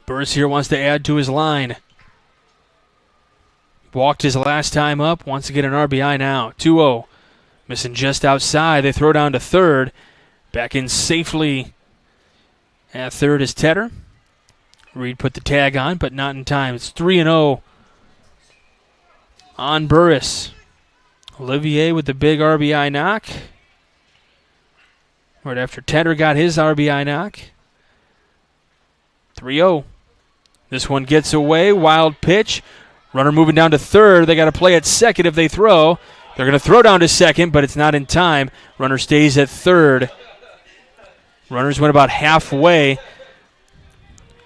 Burris here wants to add to his line. Walked his last time up. Wants to get an RBI now. 2-0. Missing just outside. They throw down to third. Back in safely at third is Tedder. Reed put the tag on, but not in time. It's 3-0 on Burris. Olivier with the big RBI knock. Right after Tedder got his RBI knock. 3-0. This one gets away. Wild pitch. Runner moving down to third. They got to play at second if they throw. They're going to throw down to second, but it's not in time. Runner stays at third. Runners went about halfway.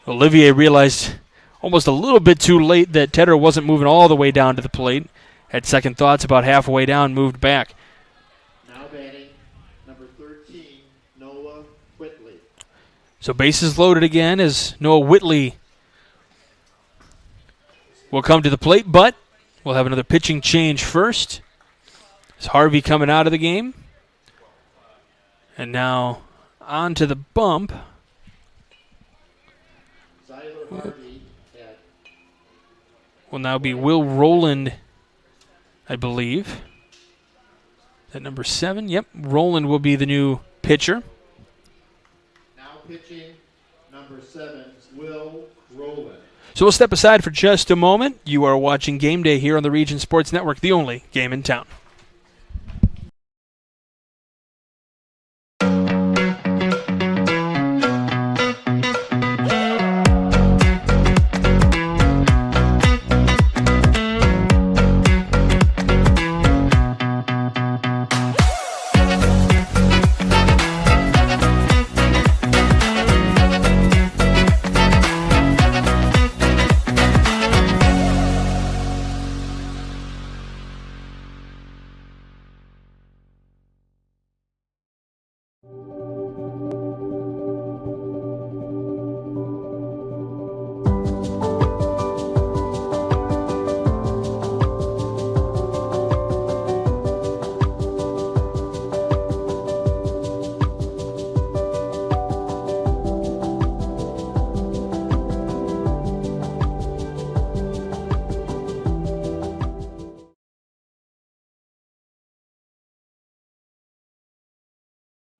Olivier realized almost a little bit too late that Tedder wasn't moving all the way down to the plate. Had second thoughts about halfway down, moved back. Now batting, number 13, Noah Whitley. So bases loaded again as Noah Whitley will come to the plate, but we'll have another pitching change first. It's Harvey coming out of the game. And now on to the bump. Will now be Will Rowland, I believe. At number 7, yep. Rowland will be the new pitcher. Now pitching number 7, Will Rowland. So we'll step aside for just a moment. You are watching Game Day here on the Region Sports Network, the only game in town.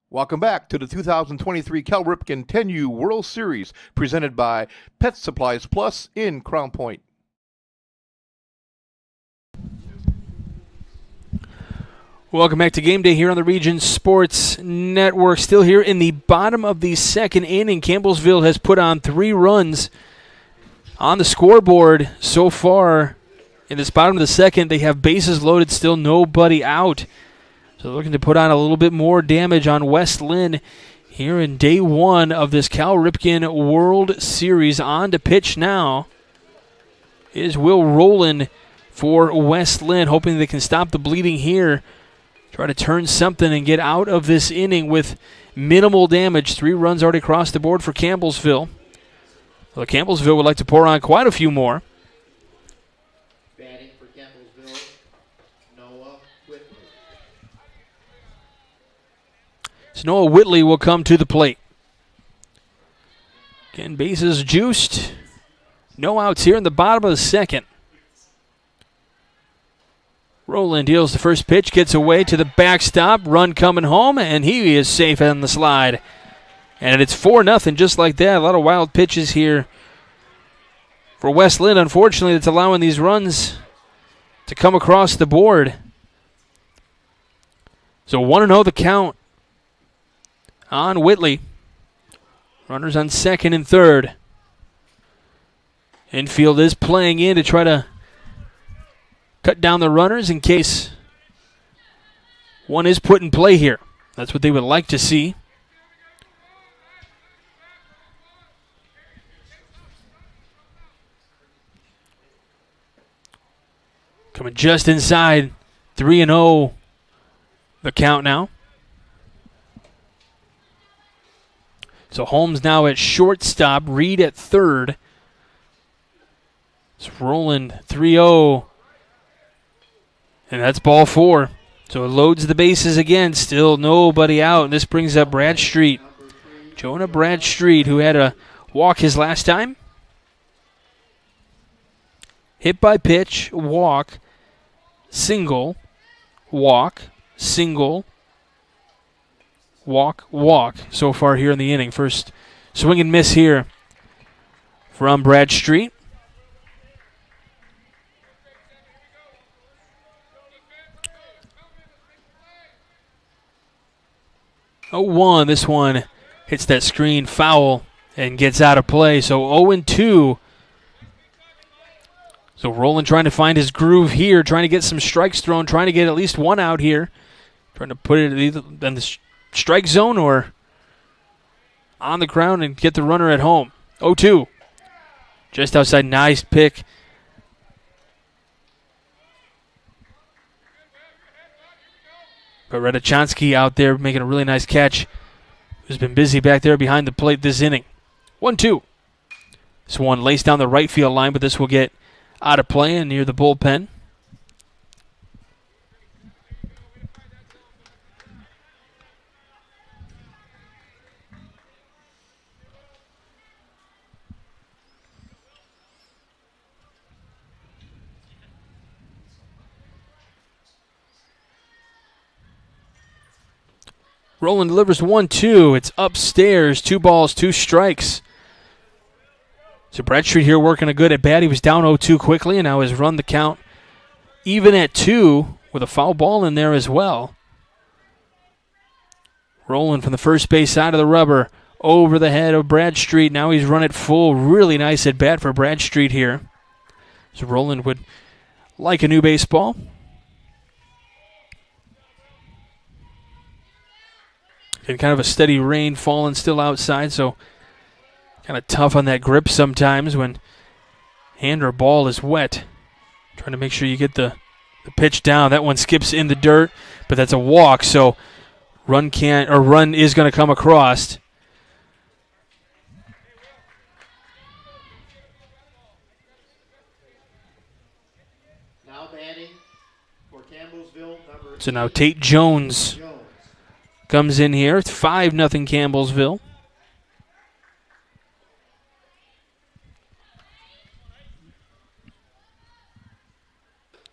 Welcome back to the 2023 Cal Ripken 10U World Series presented by Pet Supplies Plus in Crown Point. Welcome back to Game Day here on the Region Sports Network. Still here in the bottom of the second inning. Campbellsville has put on 3 runs on the scoreboard so far. In this bottom of the second, they have bases loaded, still nobody out. So looking to put on a little bit more damage on West Linn here in day 1 of this Cal Ripken World Series. On to pitch now is Will Rowland for West Linn, hoping they can stop the bleeding here. Try to turn something and get out of this inning with minimal damage. 3 runs already across the board for Campbellsville. Well, Campbellsville would like to pour on quite a few more. Batting for Campbellsville, Noah Whitley. So Noah Whitley will come to the plate. Again, bases juiced. No outs here in the bottom of the second. Rowland deals the first pitch, gets away to the backstop. Run coming home, and he is safe on the slide. And it's 4-0 just like that. A lot of wild pitches here for West Linn. Unfortunately, that's allowing these runs to come across the board. So 1-0 the count on Whitley. Runners on second and third. Infield is playing in to try to cut down the runners in case one is put in play here. That's what they would like to see. Coming just inside 3-0 the count now. So Holmes now at shortstop, Reed at third. It's Rowland 3-0. And that's ball 4. So it loads the bases again. Still nobody out. And this brings up Bradstreet. Jonah Bradstreet, who had a walk his last time. Hit by pitch, walk, single, walk, single, walk, walk so far here in the inning. First swing and miss here from Bradstreet. Oh, 1. This one hits that screen foul and gets out of play. So 0-2. So Rowland trying to find his groove here, trying to get some strikes thrown, trying to get at least one out here. Trying to put it either in the strike zone or on the ground and get the runner at home. 0-2. Just outside, nice pick. But Radachonsky out there making a really nice catch. Who's been busy back there behind the plate this inning. 1-2. This one laced down the right field line, but this will get out of play and near the bullpen. Roland delivers 1-2. It's upstairs. 2 balls, 2 strikes. So Bradstreet here working a good at bat. He was down 0-2 quickly and now has run the count even at 2 with a foul ball in there as well. Roland from the first base side of the rubber over the head of Bradstreet. Now he's run it full. Really nice at bat for Bradstreet here. So Roland would like a new baseball. And kind of a steady rain falling still outside, so kind of tough on that grip sometimes when hand or ball is wet. Trying to make sure you get the pitch down. That one skips in the dirt, but that's a walk, so run is going to come across. Now batting for Campbellsville, number So now Tate Jones comes in here. It's 5-0 Campbellsville.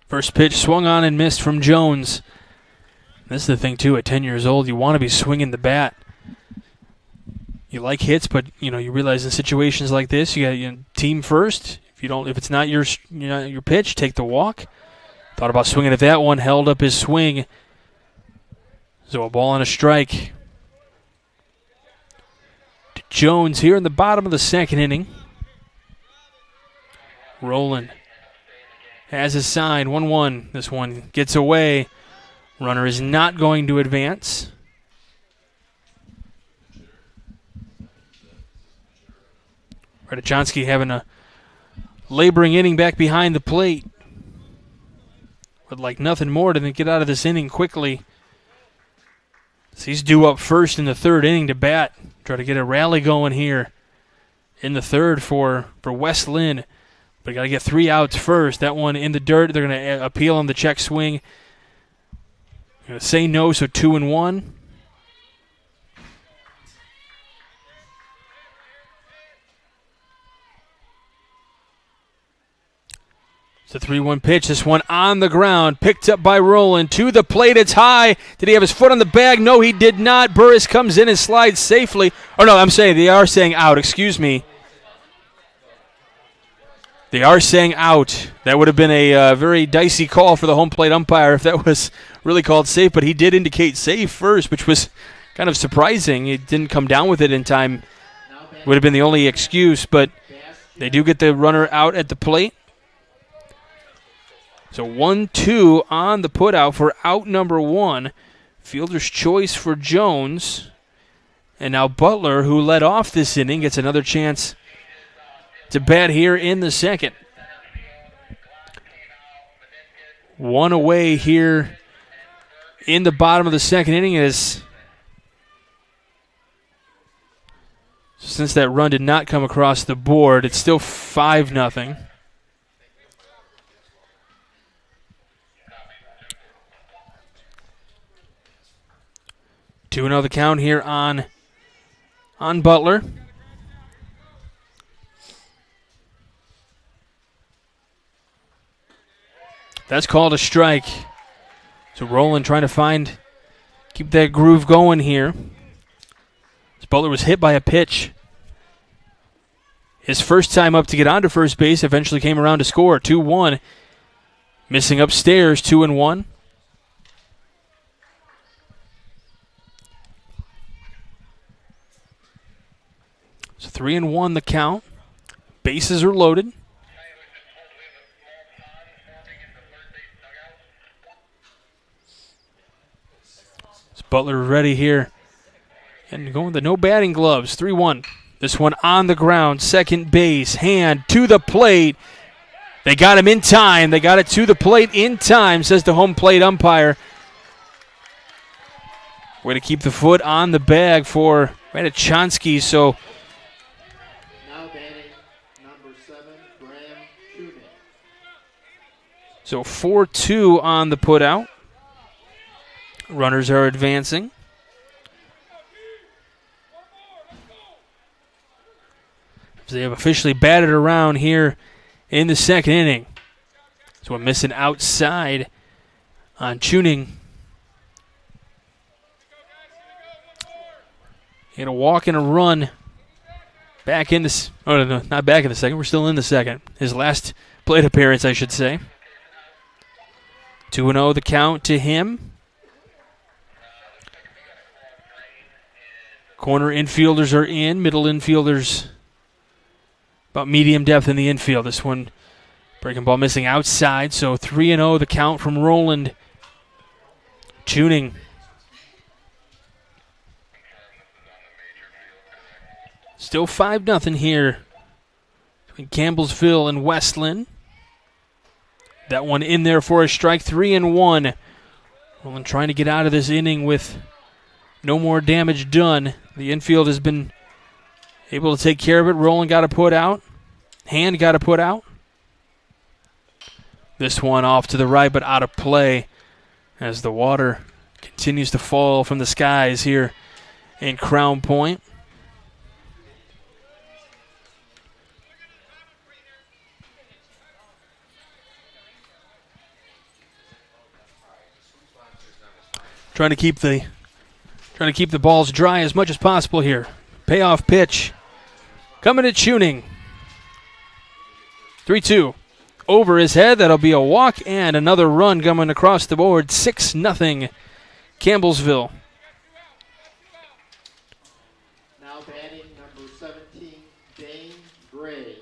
First pitch swung on and missed from Jones. This is the thing, too. At 10 years old, you want to be swinging the bat. You like hits, but you realize in situations like this, you got team first. If it's not your pitch, take the walk. Thought about swinging at that one, held up his swing. So a ball and a strike. To Jones here in the bottom of the second inning. Roland has his sign, 1-1. This one gets away. Runner is not going to advance. Radachonsky having a laboring inning back behind the plate. Would like nothing more than to get out of this inning quickly. So he's due up first in the third inning to bat. Try to get a rally going here in the third for West Linn. But you got to get 3 outs first. That one in the dirt. They're going to appeal on the check swing. Going to say no, so 2-1. It's a 3-1 pitch. This one on the ground. Picked up by Roland. To the plate. It's high. Did he have his foot on the bag? No, he did not. Burris comes in and slides safely. Oh, no, they are saying out. Excuse me. They are saying out. That would have been a very dicey call for the home plate umpire if that was really called safe, but he did indicate safe first, which was kind of surprising. He didn't come down with it in time. Would have been the only excuse, but they do get the runner out at the plate. So 1-2 on the putout for out number 1. Fielder's choice for Jones. And now Butler, who led off this inning, gets another chance to bat here in the second. 1 away here in the bottom of the second inning is, since that run did not come across the board, it's still 5-0. Two another count here on Butler. That's called a strike. So Roland trying to keep that groove going here. As Butler was hit by a pitch. His first time up to get onto first base, eventually came around to score. 2-1. Missing upstairs, 2-1. So 3-1 the count. Bases are loaded. Butler ready here. And going with the no batting gloves. 3-1. This one on the ground. Second base. Hand to the plate. They got him in time. They got it to the plate in time, says the home plate umpire. Way to keep the foot on the bag for Radachonsky. So now batting number 7, Graham Tuning. So 4-2 on the putout. Runners are advancing. They have officially batted around here in the second inning. So we're missing outside on Tuning. He had a walk and a run back in the no, not back in the second. We're still in the second. His last plate appearance, I should say. 2-0 the count to him. Corner infielders are in. Middle infielders about medium depth in the infield. This one, breaking ball missing outside. So 3-0 the count from Roland. Tuning. Still 5-0 here between Campbellsville and West Linn. That one in there for a strike. 3-1. Roland trying to get out of this inning with no more damage done. The infield has been able to take care of it. Roland got to put out. Hand got to put out. This one off to the right but out of play as the water continues to fall from the skies here in Crown Point. Trying to keep the balls dry as much as possible here. Payoff pitch coming to Tuning. 3-2 over his head. That'll be a walk and another run coming across the board. 6-0 Campbellsville. Now batting number 17, Dane Gray.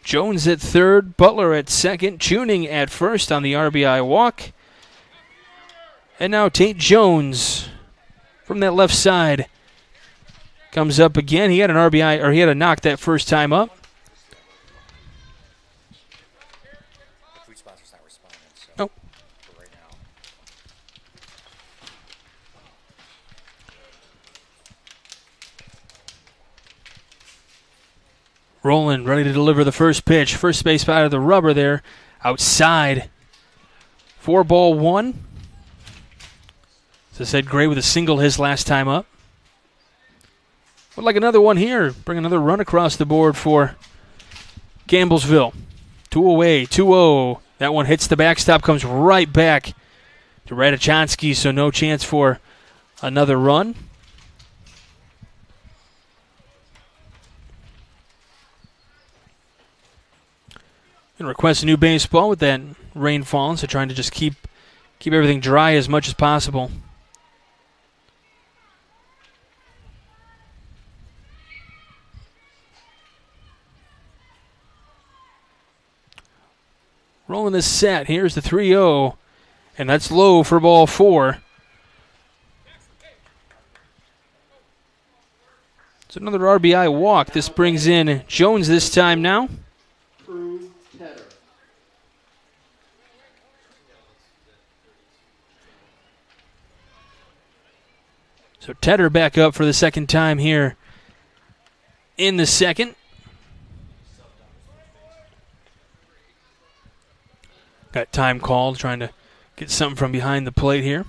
Jones at third, Butler at second, Tuning at first on the RBI walk. And now Tate Jones from that left side comes up again. He had an RBI, or he had a knock that first time up. The food sponsor's not responding, so Nope. for right now. Roland ready to deliver the first pitch. First base out of the rubber there. Outside. 4-1. As I said, Gray with a single his last time up. Would like another one here. Bring another run across the board for Campbellsville. 2 away, 2-0. That one hits the backstop, comes right back to Radachonsky, so no chance for another run. And request a new baseball with that rain falling, so trying to just keep everything dry as much as possible. Rolling this set. Here's the 3-0. And that's low for ball 4. It's another RBI walk. This brings in Jones this time now. Drew Tedder. So Tedder back up for the second time here in the second. Got time called, trying to get something from behind the plate here.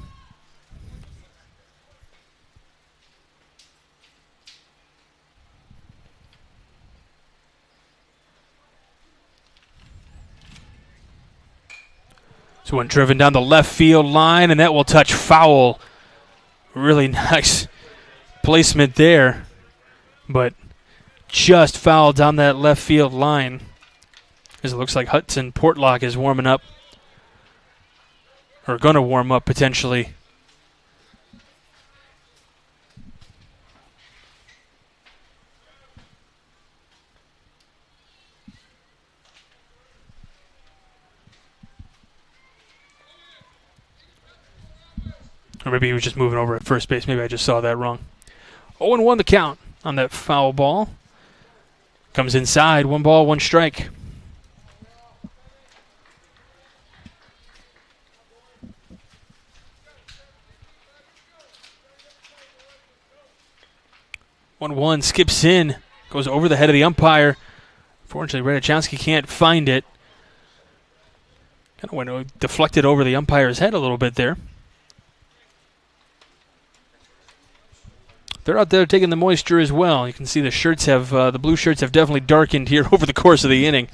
So one driven down the left field line, and that will touch foul. Really nice placement there, but just fouled down that left field line. As it looks like Hudson Portlock is warming up, or going to warm up potentially. Or maybe he was just moving over at first base. Maybe I just saw that wrong. 0-1 the count on that foul ball. Comes inside, 1 ball, 1 strike. One skips in, goes over the head of the umpire. Unfortunately, Radachonsky can't find it. Kind of went deflected over the umpire's head a little bit there. They're out there taking the moisture as well. You can see the shirts have the blue shirts have definitely darkened here over the course of the inning,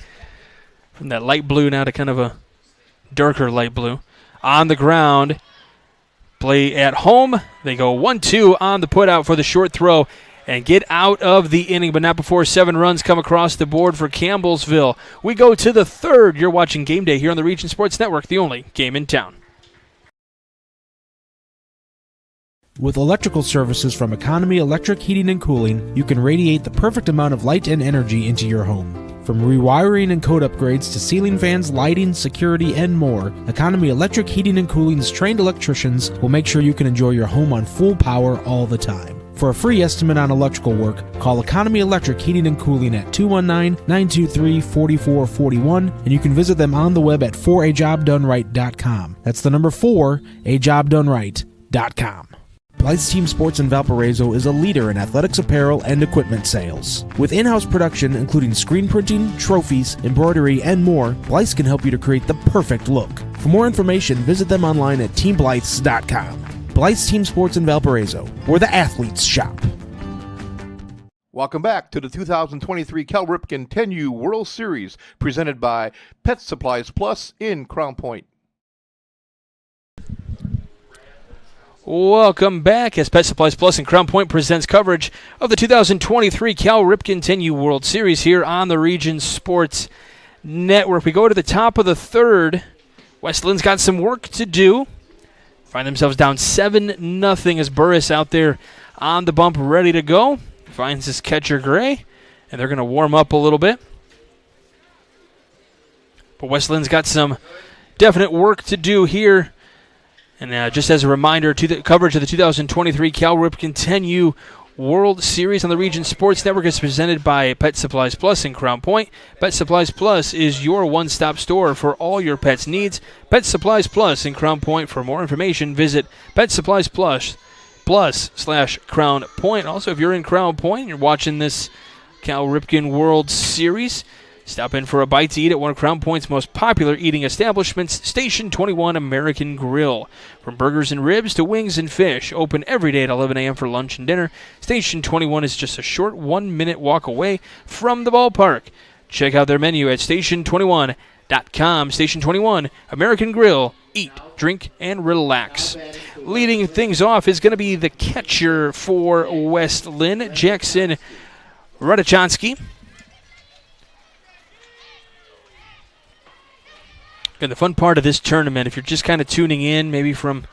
from that light blue now to kind of a darker light blue. On the ground, play at home. They go 1-2 on the put out for the short throw and get out of the inning, but not before 7 runs come across the board for Campbellsville. We go to the third. You're watching Game Day here on the Region Sports Network, the only game in town. With electrical services from Economy Electric Heating and Cooling, you can radiate the perfect amount of light and energy into your home. From rewiring and code upgrades to ceiling fans, lighting, security, and more, Economy Electric Heating and Cooling's trained electricians will make sure you can enjoy your home on full power all the time. For a free estimate on electrical work, call Economy Electric Heating and Cooling at 219-923-4441, and you can visit them on the web at 4ajobdoneright.com. That's the number 4ajobdoneright.com. Blythe's Team Sports in Valparaiso is a leader in athletics apparel and equipment sales. With in-house production including screen printing, trophies, embroidery, and more, Blythe's can help you to create the perfect look. For more information, visit them online at teamblythes.com. Blythe's Team Sports in Valparaiso, where the athletes shop. Welcome back to the 2023 Cal Ripken 10U World Series, presented by Pet Supplies Plus in Crown Point. Welcome back as Pet Supplies Plus and Crown Point presents coverage of the 2023 Cal Ripken 10U World Series here on the Region Sports Network. We go to the top of the third. West Linn's got some work to do. Find themselves down 7-0 as Burris out there on the bump ready to go. Finds his catcher Gray, and they're going to warm up a little bit. But West Linn's got some definite work to do here. And just as a reminder, to the coverage of the 2023 Cal Ripken 10U World Series on the Region Sports Network is presented by Pet Supplies Plus in Crown Point. Pet Supplies Plus is your one-stop store for all your pets' needs. Pet Supplies Plus in Crown Point. For more information, visit Pet Supplies Plus/Crown Point. Also, if you're in Crown Point and you're watching this Cal Ripken World Series, stop in for a bite to eat at one of Crown Point's most popular eating establishments, Station 21 American Grill. From burgers and ribs to wings and fish, open every day at 11 a.m. for lunch and dinner. Station 21 is just a short 1-minute walk away from the ballpark. Check out their menu at station21.com. Station 21 American Grill. Eat, drink, and relax. Leading things off is going to be the catcher for West Linn, Jackson Ratajkowski. And the fun part of this tournament, if you're just kind of tuning in, maybe from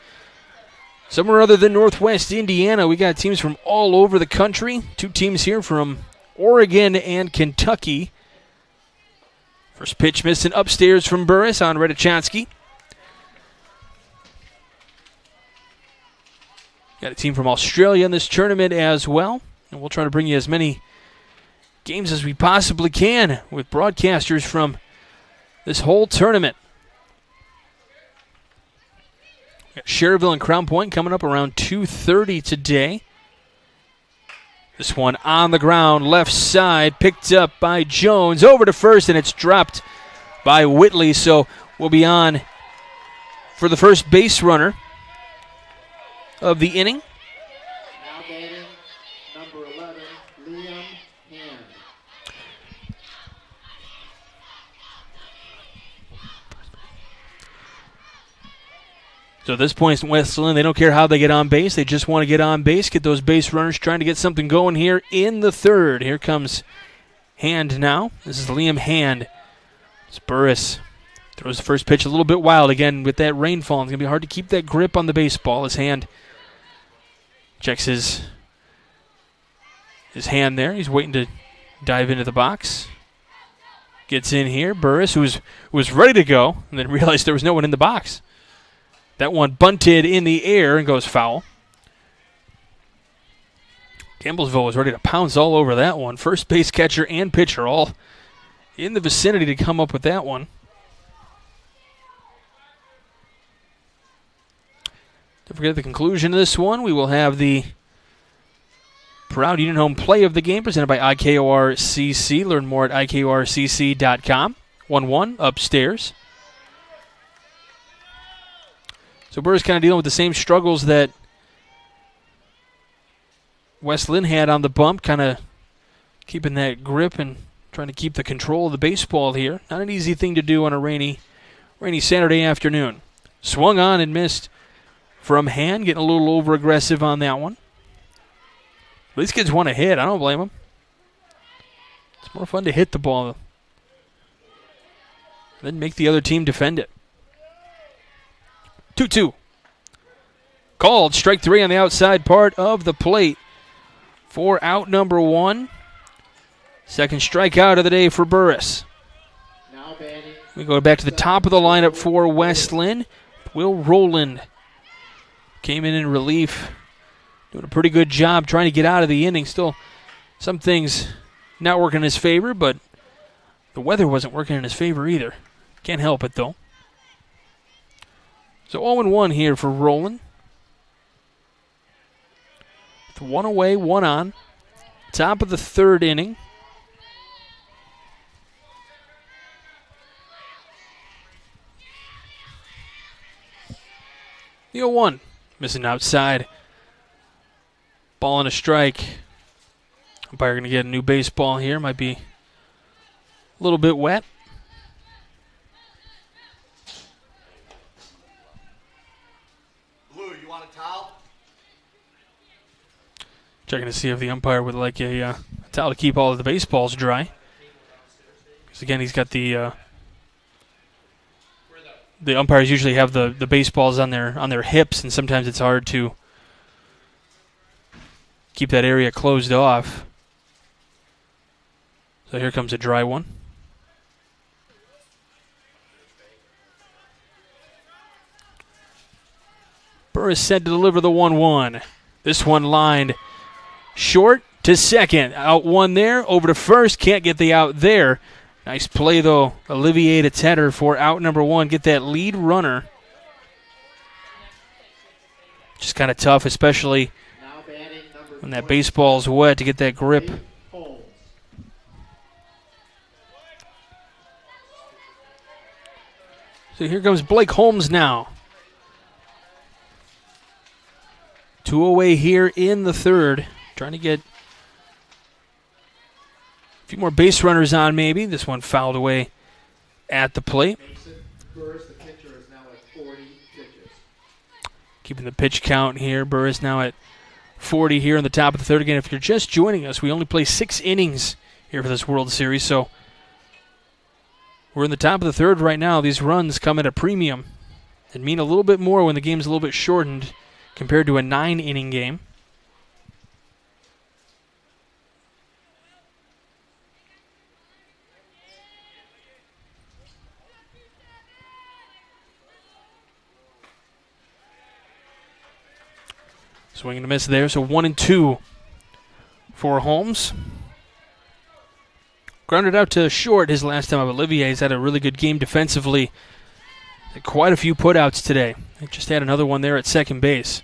somewhere other than Northwest Indiana, we got teams from all over the country. 2 teams here from Oregon and Kentucky. First pitch missing upstairs from Burris on Ratajkowski. Got a team from Australia in this tournament as well. And we'll try to bring you as many games as we possibly can with broadcasters from this whole tournament. Got Cherryville and Crown Point coming up around 2:30 today. This one on the ground, left side, picked up by Jones, over to first, and it's dropped by Whitley. So we'll be on for the first base runner of the inning. Now batting, number 11, Liam Hand. So at this point, West Linn, they don't care how they get on base. They just want to get on base, get those base runners, trying to get something going here in the third. Here comes Hand now. This is Liam Hand. It's Burris. Throws the first pitch a little bit wild. Again, with that rainfall, it's going to be hard to keep that grip on the baseball. His hand checks his hand there. He's waiting to dive into the box. Gets in here. Burris, who was ready to go, and then realized there was no one in the box. That one bunted in the air and goes foul. Campbellsville was ready to pounce all over that one. First base catcher and pitcher all in the vicinity to come up with that one. Don't forget the conclusion of this one. We will have the Proud Union Home play of the game presented by IKORCC. Learn more at IKORCC.com. 1-1 upstairs. So Burris kind of dealing with the same struggles that West Linn had on the bump, kind of keeping that grip and trying to keep the control of the baseball here. Not an easy thing to do on a rainy Saturday afternoon. Swung on and missed from Hand, getting a little over-aggressive on that one. But these kids want to hit. I don't blame them. It's more fun to hit the ball than make the other team defend it. 2-2. Called. Strike three on the outside part of the plate for out number one. Second strikeout of the day for Burris. We go back to the top of the lineup for West Linn. Will Rowland came in relief. Doing a pretty good job trying to get out of the inning. Still some things not working in his favor, but the weather wasn't working in his favor either. Can't help it, though. So 0-1 here for Rowland. With one away, one on. Top of the third inning. The 0-1. Missing outside. Ball and a strike. Umpire going to get a new baseball here. Might be a little bit wet. Blue, you want a towel? Checking to see if the umpire would like a towel to keep all of the baseballs dry. Because again, he's got the umpires usually have the baseballs on their hips, and sometimes it's hard to keep that area closed off. So here comes a dry one. Burris set to deliver the 1-1. This one lined short to second. Out one there, over to first. Can't get the out there. Nice play, though. Olivier to Tedder for out number one. Get that lead runner. Just kind of tough, especially when that baseball's wet, to get that grip. So here comes Blake Holmes now. 2 away here in the third. Trying to get a few more base runners on maybe. This one fouled away at the plate. Keeping the pitch count here. Burris now at 40 here in the top of the third. Again, if you're just joining us, we only play 6 innings here for this World Series. So we're in the top of the third right now. These runs come at a premium and mean a little bit more when the game's a little bit shortened compared to a 9-inning game. Swing and a miss there, so 1-2 for Holmes. Grounded out to short his last time up. Olivier's had a really good game defensively. Had quite a few putouts today. He just had another one there at second base.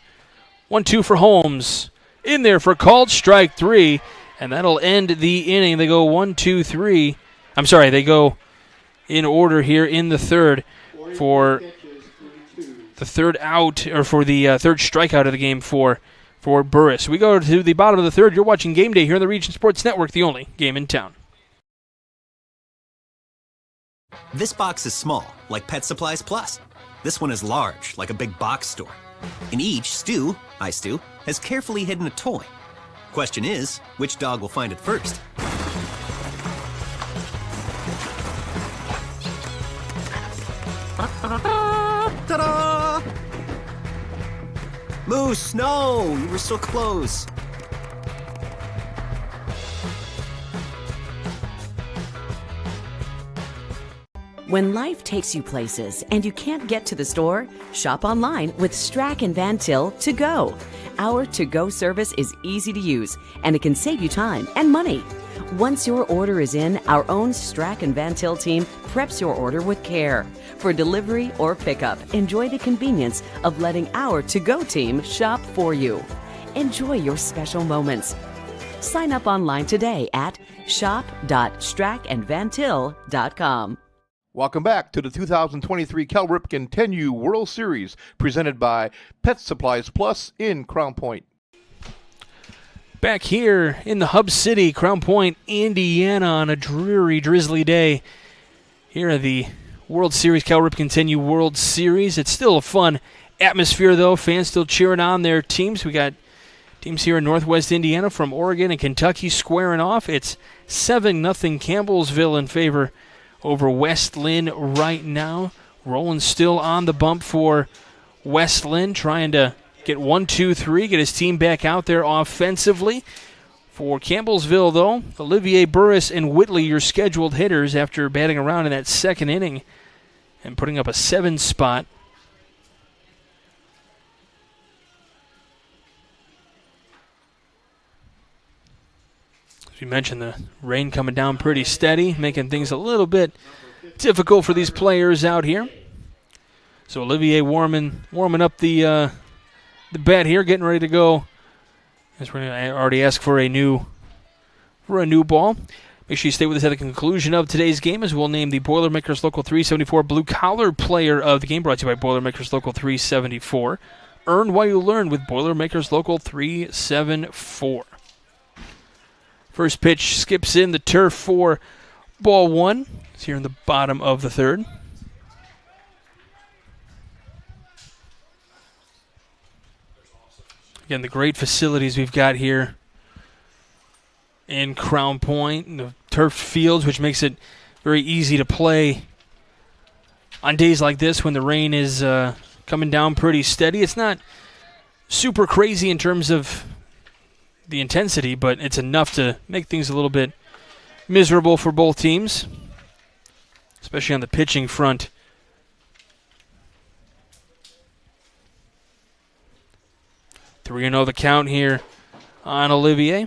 1-2 for Holmes. In there for called strike 3, and that'll end the inning. They go 1-2-3. I'm sorry, they go in order here in the third for the third out, or for the third strikeout of the game for Burris. We go to the bottom of the third. You're watching Game Day here on the Region Sports Network, the only game in town. This box is small, like Pet Supplies Plus. This one is large, like a big box store. In each, Stu, hi Stu, has carefully hidden a toy. Question is, which dog will find it first? Ta-da! Moose, no! You were so close. When life takes you places and you can't get to the store, shop online with Strack and Van Til to go. Our to-go service is easy to use, and it can save you time and money. Once your order is in, our own Strack and Van Til team preps your order with care. For delivery or pickup, enjoy the convenience of letting our to-go team shop for you. Enjoy your special moments. Sign up online today at shop.strackandvantil.com. Welcome back to the 2023 Cal Ripken 10U World Series, presented by Pet Supplies Plus in Crown Point. Back here in the hub city, Crown Point, Indiana, on a dreary, drizzly day. Here are the World Series, Cal Ripken 10U World Series. It's still a fun atmosphere, though. Fans still cheering on their teams. We got teams here in Northwest Indiana from Oregon and Kentucky squaring off. It's 7-0 Campbellsville in favor over West Linn right now. Roland still on the bump for West Linn, trying to get 1-2-3, get his team back out there offensively. For Campbellsville, though, Olivier Burris and Whitley, your scheduled hitters, after batting around in that second inning and putting up a 7 spot. As we mentioned, the rain coming down pretty steady, making things a little bit difficult for these players out here. So Olivier warming up the bat here, getting ready to go. As we're going to already ask for a new ball. Make sure you stay with us at the conclusion of today's game, as we'll name the Boilermakers Local 374 Blue Collar Player of the Game, brought to you by Boilermakers Local 374. Earn while you learn with Boilermakers Local 374. First pitch skips in the turf for ball 1. It's here in the bottom of the third. Again, the great facilities we've got here in Crown Point, the turfed fields, which makes it very easy to play on days like this when the rain is coming down pretty steady. It's not super crazy in terms of the intensity, but it's enough to make things a little bit miserable for both teams, especially on the pitching front. 3-0 the count here on Olivier.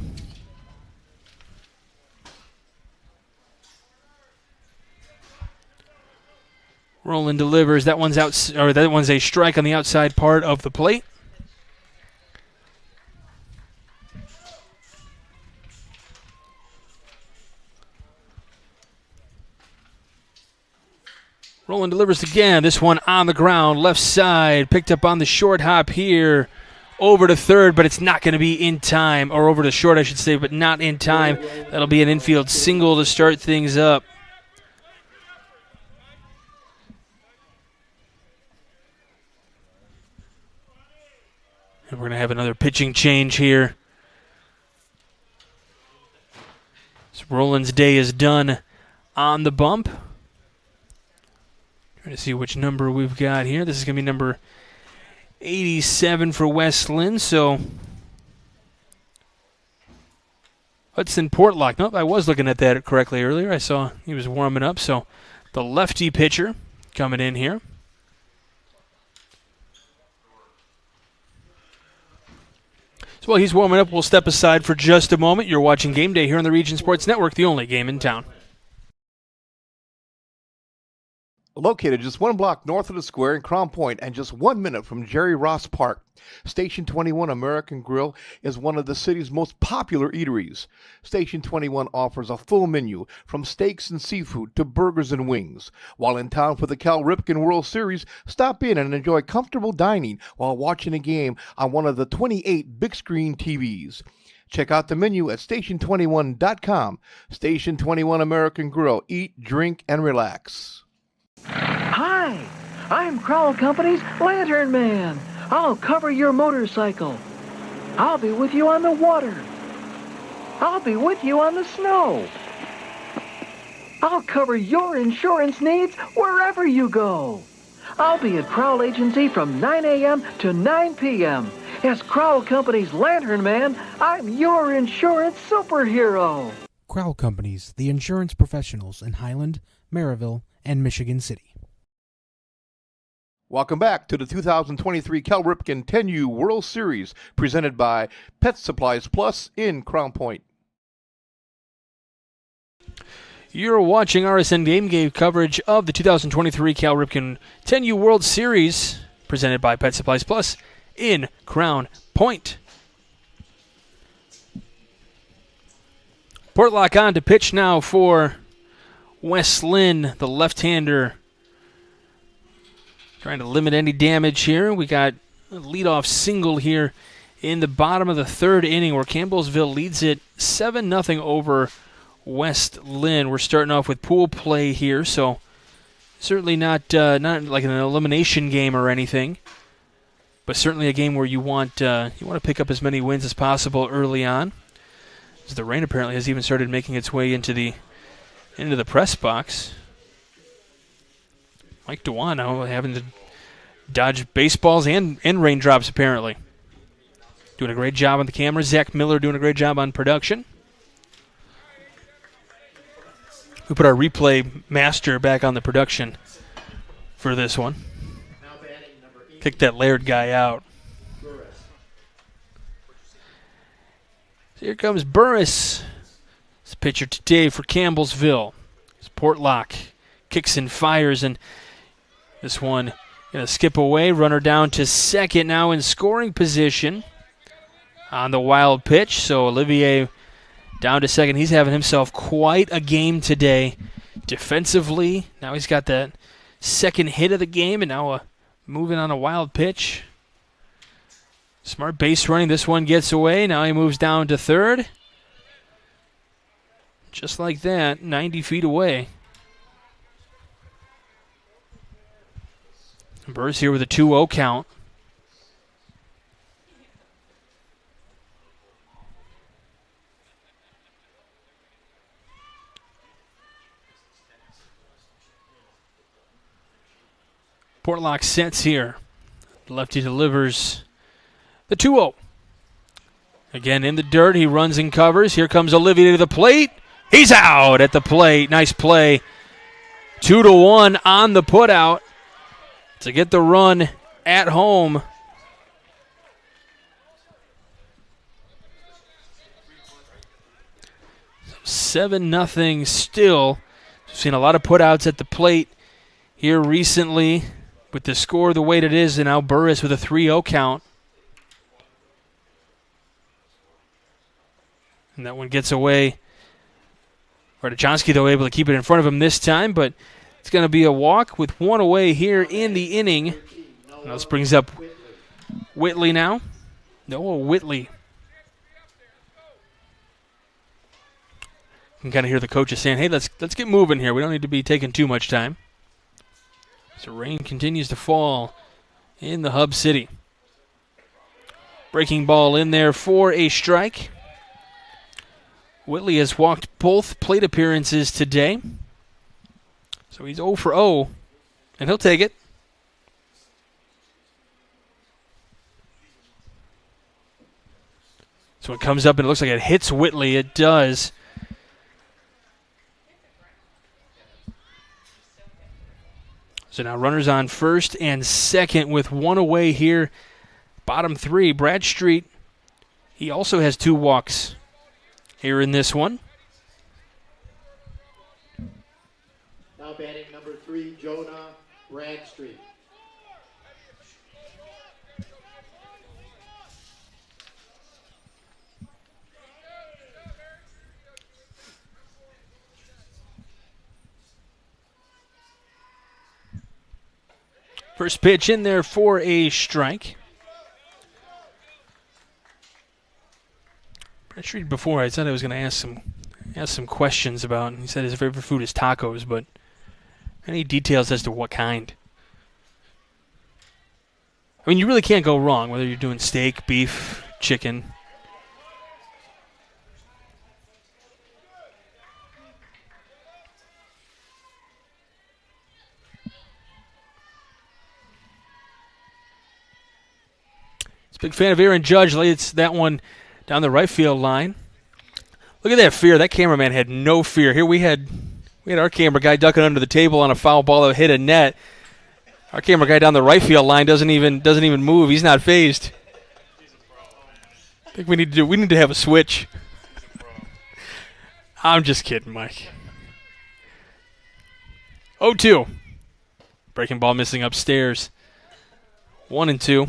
Roland delivers. That one's a strike on the outside part of the plate. Roland delivers again. This one on the ground, left side, picked up on the short hop here. Over to third, but it's not going to be in time, or over to short, I should say, but not in time. That'll be an infield single to start things up. And we're going to have another pitching change here. So Roland's day is done on the bump. Trying to see which number we've got here. This is going to be number 87 for West Linn, so Hudson Portlock. Nope, I was looking at that correctly earlier. I saw he was warming up, so the lefty pitcher coming in here. So while he's warming up, we'll step aside for just a moment. You're watching Game Day here on the Region Sports Network, the only game in town. Located just 1 block north of the square in Crown Point and just 1 minute from Jerry Ross Park, Station 21 American Grill is one of the city's most popular eateries. Station 21 offers a full menu from steaks and seafood to burgers and wings. While in town for the Cal Ripken World Series, stop in and enjoy comfortable dining while watching a game on one of the 28 big screen TVs. Check out the menu at station21.com. Station 21 American Grill. Eat, drink, and relax. Hi, I'm Crowell Company's Lantern Man. I'll cover your motorcycle. I'll be with you on the water. I'll be with you on the snow. I'll cover your insurance needs wherever you go. I'll be at Crowell Agency from 9 a.m. to 9 p.m. As Crowell Company's Lantern Man, I'm your insurance superhero. Crowell Companies, the insurance professionals in Highland, Maryville, and Michigan City. Welcome back to the 2023 Cal Ripken 10U World Series, presented by Pet Supplies Plus in Crown Point. You're watching RSN Game Day coverage of the 2023 Cal Ripken 10U World Series, presented by Pet Supplies Plus in Crown Point. Portlock on to pitch now for West Linn, the left-hander, trying to limit any damage here. We got a leadoff single here in the bottom of the third inning where Campbellsville leads it 7-0 over West Linn. We're starting off with pool play here, so certainly not like an elimination game or anything. but certainly a game where you want to pick up as many wins as possible early on. As the rain apparently has even started making its way into the press box. Mike DeWano having to dodge baseballs and raindrops apparently. Doing a great job on the camera. Zach Miller doing a great job on production. We put our replay master back on the production for this one. Kick that Laird guy out. So here comes Burris. This pitcher today for Campbellsville. It's Portlock. Kicks and fires, and this one going to skip away. Runner down to second now in scoring position on the wild pitch. So Olivier down to second. He's having himself quite a game today defensively. Now he's got that second hit of the game, and now moving on a wild pitch. Smart base running. This one gets away. Now he moves down to third. Just like that, 90 feet away. Burris here with a 2-0 count. Portlock sets here. Lefty delivers the 2-0. Again in the dirt, he runs and covers. Here comes Olivier to the plate. He's out at the plate. Nice play. 2-1 on the putout to get the run at home. So 7-0 still. We've seen a lot of putouts at the plate here recently. With the score the way it is, and now Burris with a 3-0 count. And that one gets away. Ratajkowski, though, able to keep it in front of him this time, but it's going to be a walk with one away here in the inning. Now this brings up Whitley now. Noah Whitley. You can kind of hear the coaches saying, hey, let's get moving here. We don't need to be taking too much time. So rain continues to fall in the Hub City. Breaking ball in there for a strike. Whitley has walked both plate appearances today. So he's 0 for 0, and he'll take it. So it comes up and it looks like it hits Whitley. It does. So now runners on first and second with one away here. Bottom three, Bradstreet. He also has 2 walks here in this one. Now batting number 3, Jonah Bradstreet. First pitch in there for a strike. Bradstreet before I said I was going to ask some questions about. He said his favorite food is tacos, but any details as to what kind? I mean, you really can't go wrong whether you're doing steak, beef, chicken. Big fan of Aaron Judge. It's that one down the right field line. Look at that fear. That cameraman had no fear. Here we had our camera guy ducking under the table on a foul ball that hit a net. Our camera guy down the right field line doesn't even move. He's not phased. I think we need to have a switch. I'm just kidding, Mike. 0-2. Breaking ball missing upstairs. 1-2.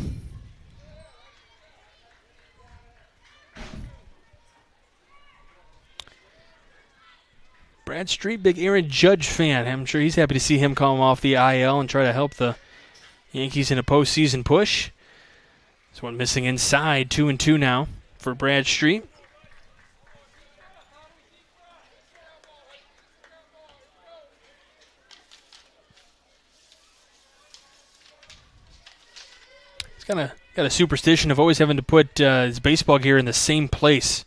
Bradstreet, big Aaron Judge fan. I'm sure he's happy to see him come off the IL and try to help the Yankees in a postseason push. This one missing inside, 2-2 now for Bradstreet. He's got a superstition of always having to put his baseball gear in the same place.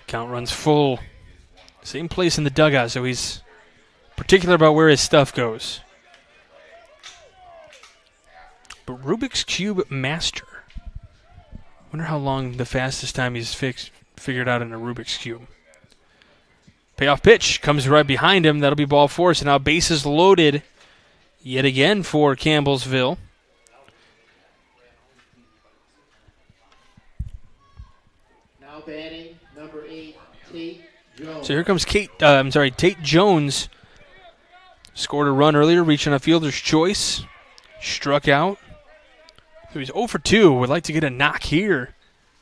Count runs full. Same place in the dugout, so he's particular about where his stuff goes. But Rubik's Cube Master. Wonder how long the fastest time he's figured out in a Rubik's Cube. Payoff pitch comes right behind him. That'll be ball four. So now bases loaded yet again for Campbellsville. Now batting, number 8, Tate Jones. So here comes Tate Jones. Scored a run earlier, reaching a fielder's choice. Struck out. So he's 0 for 2. Would like to get a knock here.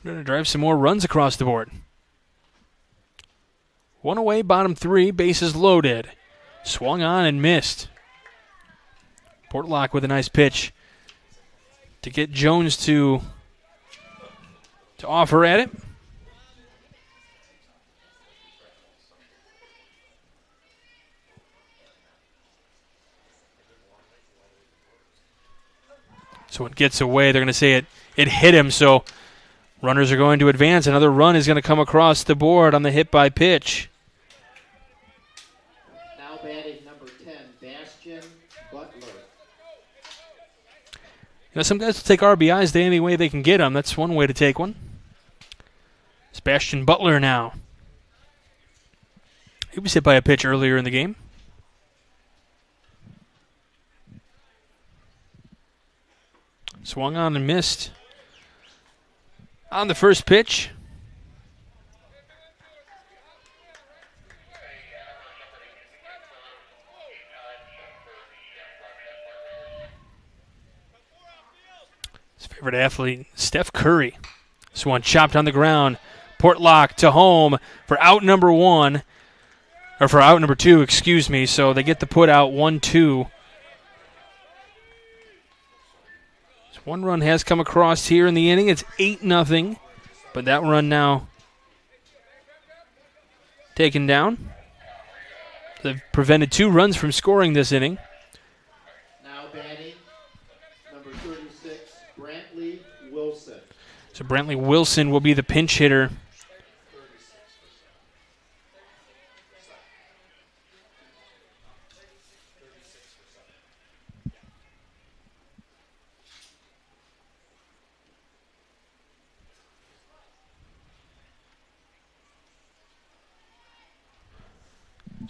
Going to drive some more runs across the board. One away, bottom three, bases loaded. Swung on and missed. Portlock with a nice pitch to get Jones to offer at it. So it gets away. They're going to say it hit him, so runners are going to advance. Another run is going to come across the board on the hit by pitch. Now batting number 10, Bastion Butler. Some guys will take RBIs the any way they can get them. That's one way to take one. Sebastian Butler now. He was hit by a pitch earlier in the game. Swung on and missed on the first pitch. His favorite athlete, Steph Curry. This one chopped on the ground. Portlock to home for out number one. Or for out number two, excuse me. So they get the put out 1-2. One run has come across here in the inning. It's 8-0, but that run now taken down. They've prevented 2 runs from scoring this inning. Now batting, number 36, Brantley Wilson. So Brantley Wilson will be the pinch hitter.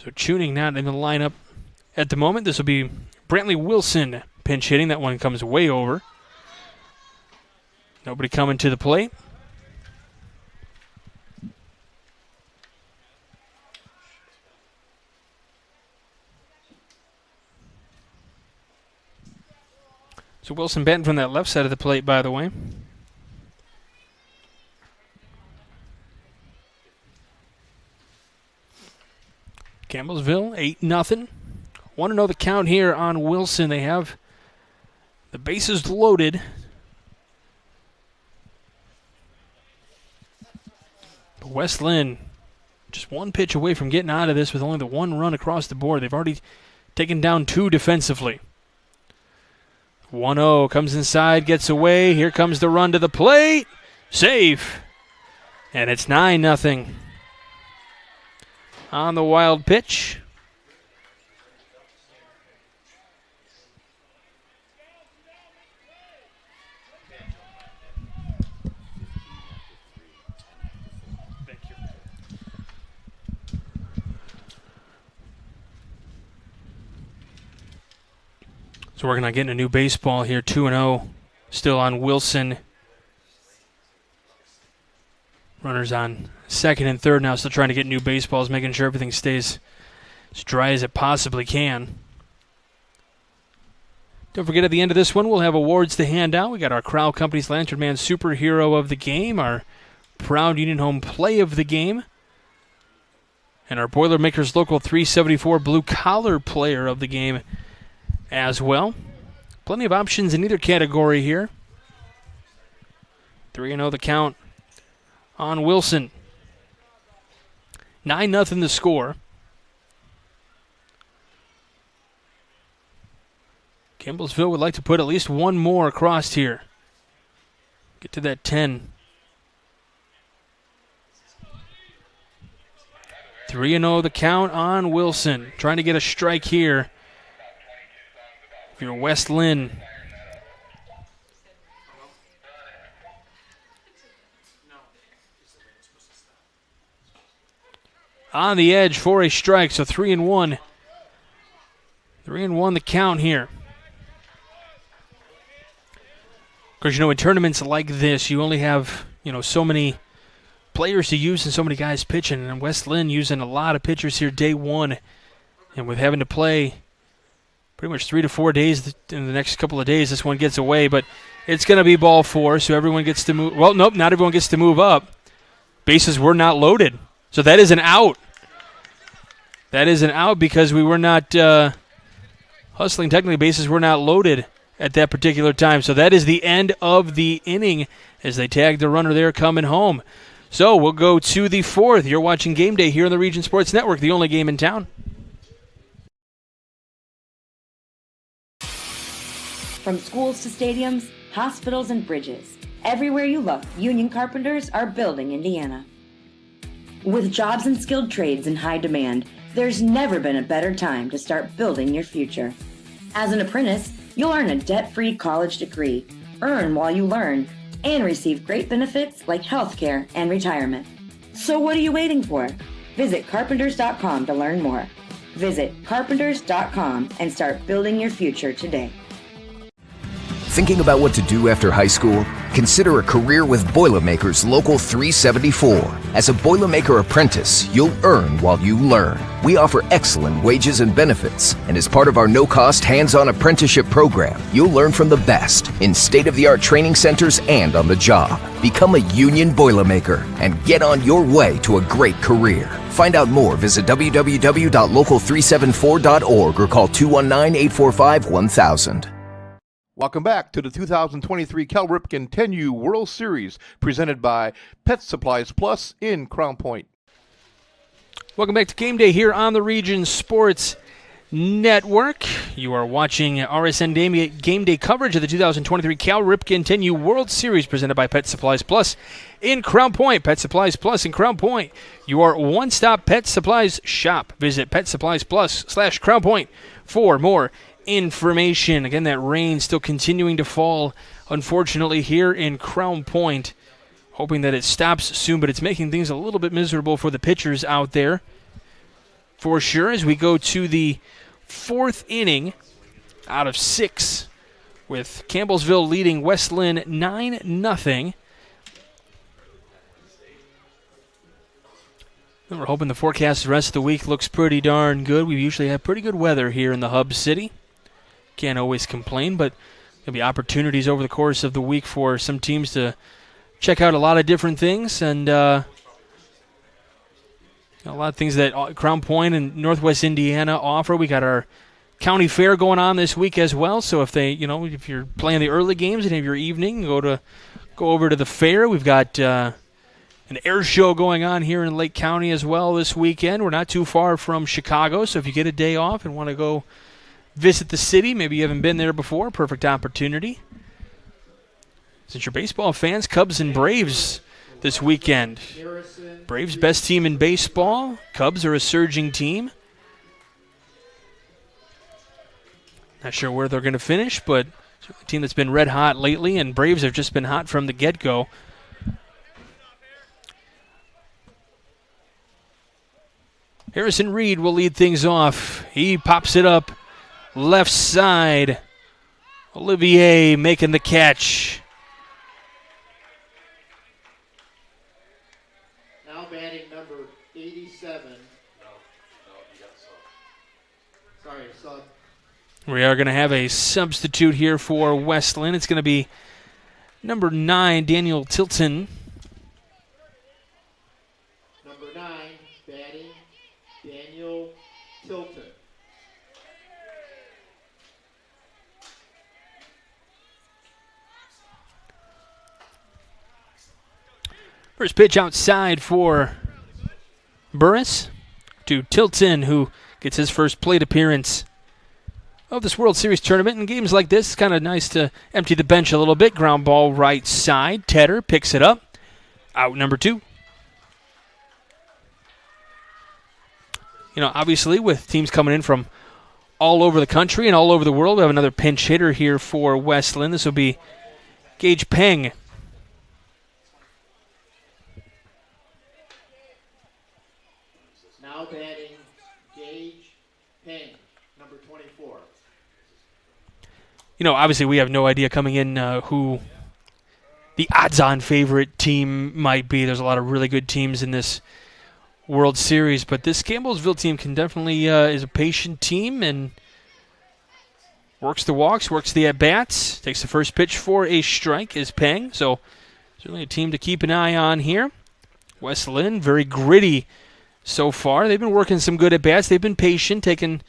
So tuning not in the lineup at the moment. This will be Brantley Wilson pinch hitting. That one comes way over. Nobody coming to the plate. So Wilson batting from that left side of the plate, by the way. Campbellsville, 8-0. Want to know the count here on Wilson. They have the bases loaded. But West Linn just one pitch away from getting out of this with only the one run across the board. They've already taken down 2 defensively. 1-0 comes inside, gets away. Here comes the run to the plate. Safe. And it's 9-0. On the wild pitch. Thank you. So working on getting a new baseball here, 2-0. Still on Wilson. Runners on second and third now, still trying to get new baseballs, making sure everything stays as dry as it possibly can. Don't forget, at the end of this one, we'll have awards to hand out. We got our Crowell Company's Lantern Man Superhero of the Game, our Proud Union Home Play of the Game, and our Boilermakers Local 374 Blue Collar Player of the Game as well. Plenty of options in either category here. 3-0 the count on Wilson. 9-0 the score. Campbellsville would like to put at least one more across here. Get to that 10. 3-0 the count on Wilson. Trying to get a strike here. If you're West Linn. On the edge for a strike, so 3-1. 3-1 the count here. Of course, in tournaments like this, you only have, so many players to use and so many guys pitching. And West Linn using a lot of pitchers here day one. And with having to play pretty much 3 to 4 days in the next couple of days, this one gets away. But it's going to be ball 4, so everyone gets to move. Well, nope, not everyone gets to move up. Bases were not loaded. So that is an out. That is an out because we were not hustling. Technically, bases were not loaded at that particular time. So that is the end of the inning as they tag the runner there coming home. So we'll go to the 4th. You're watching Game Day here on the Region Sports Network, the only game in town. From schools to stadiums, hospitals, and bridges, everywhere you look, union carpenters are building Indiana. With jobs and skilled trades in high demand, there's never been a better time to start building your future. As an apprentice, you'll earn a debt-free college degree, earn while you learn, and receive great benefits like health care and retirement. So what are you waiting for? Visit carpenters.com to learn more. Visit carpenters.com and start building your future today. Thinking about what to do after high school? Consider a career with Boilermakers Local 374. As a Boilermaker apprentice, you'll earn while you learn. We offer excellent wages and benefits, and as part of our no-cost hands-on apprenticeship program, you'll learn from the best in state-of-the-art training centers and on the job. Become a union Boilermaker and get on your way to a great career. Find out more, visit www.local374.org or call 219-845-1000. Welcome back to the 2023 Cal Ripken 10U World Series presented by Pet Supplies Plus in Crown Point. Welcome back to Game Day here on the Region Sports Network. You are watching RSN Game Day coverage of the 2023 Cal Ripken 10U World Series presented by Pet Supplies Plus in Crown Point. Pet Supplies Plus in Crown Point. Your one-stop pet supplies shop. Visit PetSuppliesPlus/Crown Point for more information. Again, that rain still continuing to fall, unfortunately, here in Crown Point. Hoping that it stops soon, but it's making things a little bit miserable for the pitchers out there, for sure, as we go to the 4th inning out of 6, with Campbellsville leading West Linn 9-0. We're hoping the forecast the rest of the week looks pretty darn good. We usually have pretty good weather here in the Hub City. Can't always complain, but there'll be opportunities over the course of the week for some teams to check out a lot of different things, and a lot of things that Crown Point and Northwest Indiana offer. We got our county fair going on this week as well, so if if you're playing the early games and have your evening, go over to the fair. We've got an air show going on here in Lake County as well this weekend. We're not too far from Chicago, so if you get a day off and want to go visit the city, maybe you haven't been there before, perfect opportunity. Since you're baseball fans, Cubs and Braves this weekend. Braves best team in baseball. Cubs are a surging team. Not sure where they're going to finish, but it's a team that's been red hot lately, and Braves have just been hot from the get-go. Harrison Reed will lead things off. He pops it up left side. Olivier making the catch. Now batting number 87. Sorry, sub. We are going to have a substitute here for West Linn. It's going to be number 9, Daniel Tilton. Number 9, batting Daniel Tilton. First pitch outside for Burris to Tilton, who gets his first plate appearance of this World Series tournament. In games like this, it's kind of nice to empty the bench a little bit. Ground ball right side. Tedder picks it up. Out number 2. Obviously with teams coming in from all over the country and all over the world, we have another pinch hitter here for West Linn. This will be Gage Peng. Now batting Gage Peng, number 24. Obviously we have no idea coming in who the odds-on favorite team might be. There's a lot of really good teams in this World Series, but this Campbellsville team can definitely is a patient team and works the walks, works the at-bats, takes the first pitch for a strike is Peng, so certainly a team to keep an eye on here. West Linn, very gritty so far. They've been working some good at-bats. They've been patient, taking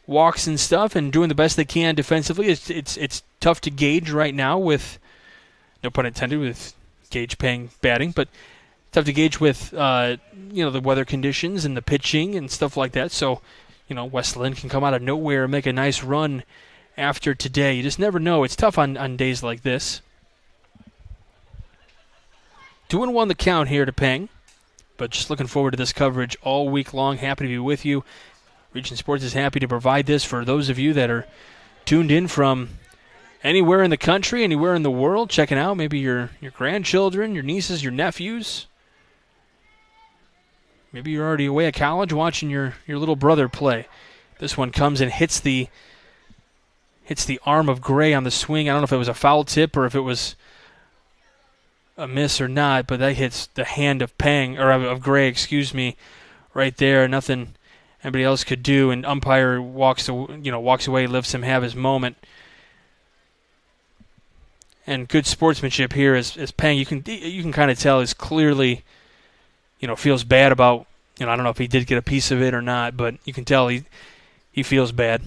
walks and stuff and doing the best they can defensively. It's tough to gauge right now with, no pun intended, with Gage Peng batting, but tough to gauge with the weather conditions and the pitching and stuff like that. So, West Linn can come out of nowhere and make a nice run after today. You just never know. It's tough on days like this. 2-1 the count here to Peng, but just looking forward to this coverage all week long. Happy to be with you. Region Sports is happy to provide this for those of you that are tuned in from anywhere in the country, anywhere in the world, checking out maybe your grandchildren, your nieces, your nephews. Maybe you're already away at college watching your little brother play. This one comes and hits the arm of Gray on the swing. I don't know if it was a foul tip or if it was a miss or not, but that hits the hand of Gray, right there. Nothing anybody else could do, and umpire walks away, lets him have his moment. And good sportsmanship here as Peng, you can kind of tell, is clearly, feels bad about, I don't know if he did get a piece of it or not, but you can tell he feels bad.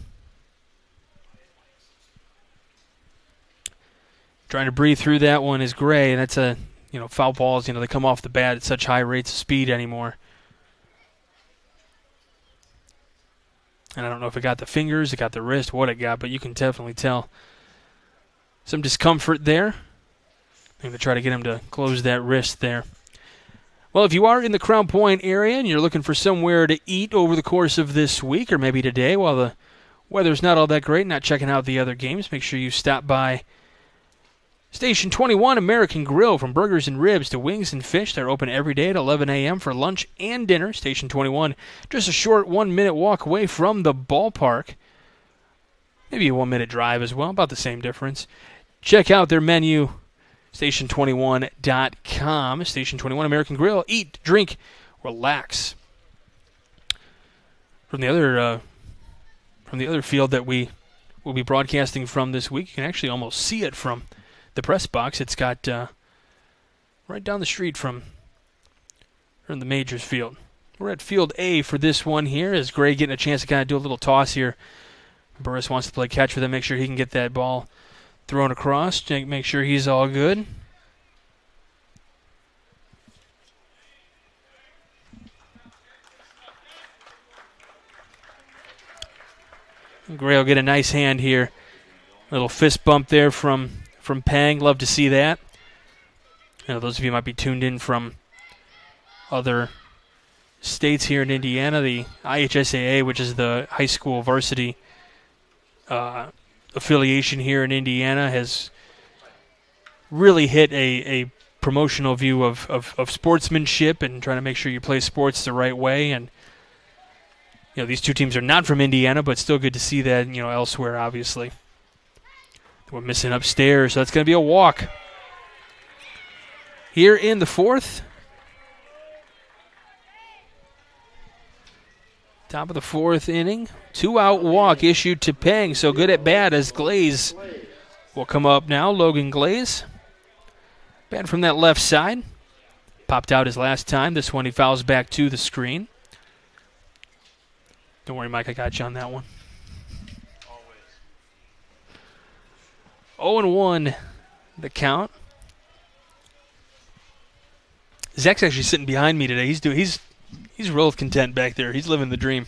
Trying to breathe through that one is Gray, and that's foul balls, they come off the bat at such high rates of speed anymore. And I don't know if it got the fingers, it got the wrist, what it got, but you can definitely tell some discomfort there. I'm going to try to get him to close that wrist there. Well, if you are in the Crown Point area and you're looking for somewhere to eat over the course of this week or maybe today while the weather's not all that great, not checking out the other games, make sure you stop by Station 21 American Grill. From burgers and ribs to wings and fish, they're open every day at 11 a.m. for lunch and dinner. Station 21, just a short 1-minute walk away from the ballpark. Maybe a 1-minute drive as well, about the same difference. Check out their menu, station21.com. Station 21 American Grill. Eat, drink, relax. From the other field that we will be broadcasting from this week, you can actually almost see it from the press box. It's got right down the street from the Majors field. We're at Field A for this one here, as Gray getting a chance to kind of do a little toss here. Burris wants to play catch with him, make sure he can get that ball thrown across, make sure he's all good. Gray will get a nice hand here. Little fist bump there from Peng. Love to see that. Those of you might be tuned in from other states here in Indiana. The IHSAA, which is the high school varsity affiliation here in Indiana, has really hit a promotional view of sportsmanship and trying to make sure you play sports the right way. And these two teams are not from Indiana, but still good to see that elsewhere, obviously. We're missing upstairs, so that's going to be a walk. Here in the fourth. Top of the fourth inning. 2-out walk issued to Peng, so good at bat as Glaze will come up now. Logan Glaze. Bat from that left side. Popped out his last time. This one he fouls back to the screen. Don't worry, Mike, I got you on that one. 0-1 the count. Zach's actually sitting behind me today. He's real content back there. He's living the dream.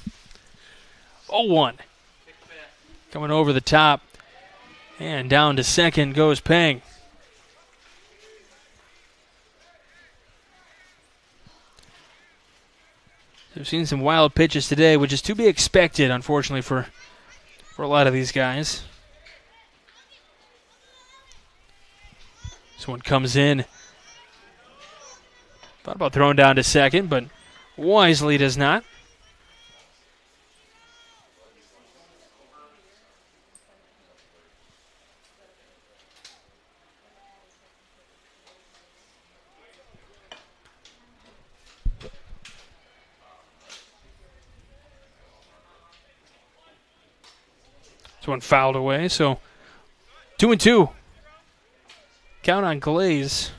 0-1. Coming over the top. And down to second goes Peng. We've seen some wild pitches today, which is to be expected, unfortunately, for a lot of these guys. This one comes in. Thought about throwing down to second, but wisely does not. This one fouled away, so 2-2. Count on Glaze.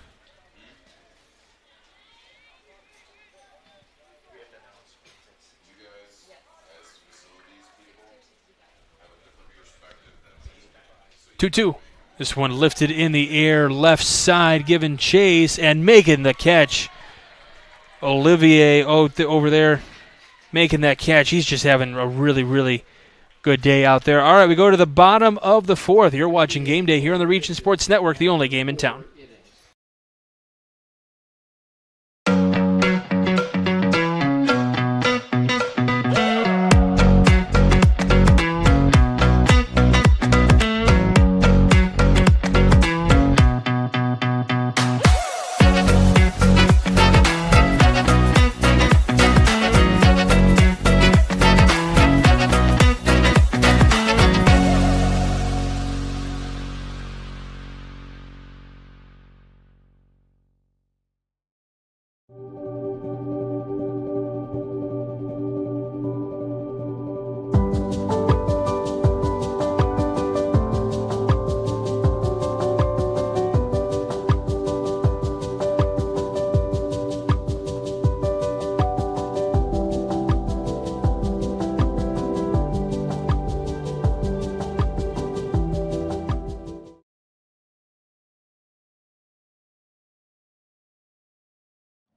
Two. This one lifted in the air, left side, giving chase and making the catch. Olivier over there making that catch. He's just having a really, really good day out there. All right, we go to the bottom of the fourth. You're watching Game Day here on the Region Sports Network, the only game in town.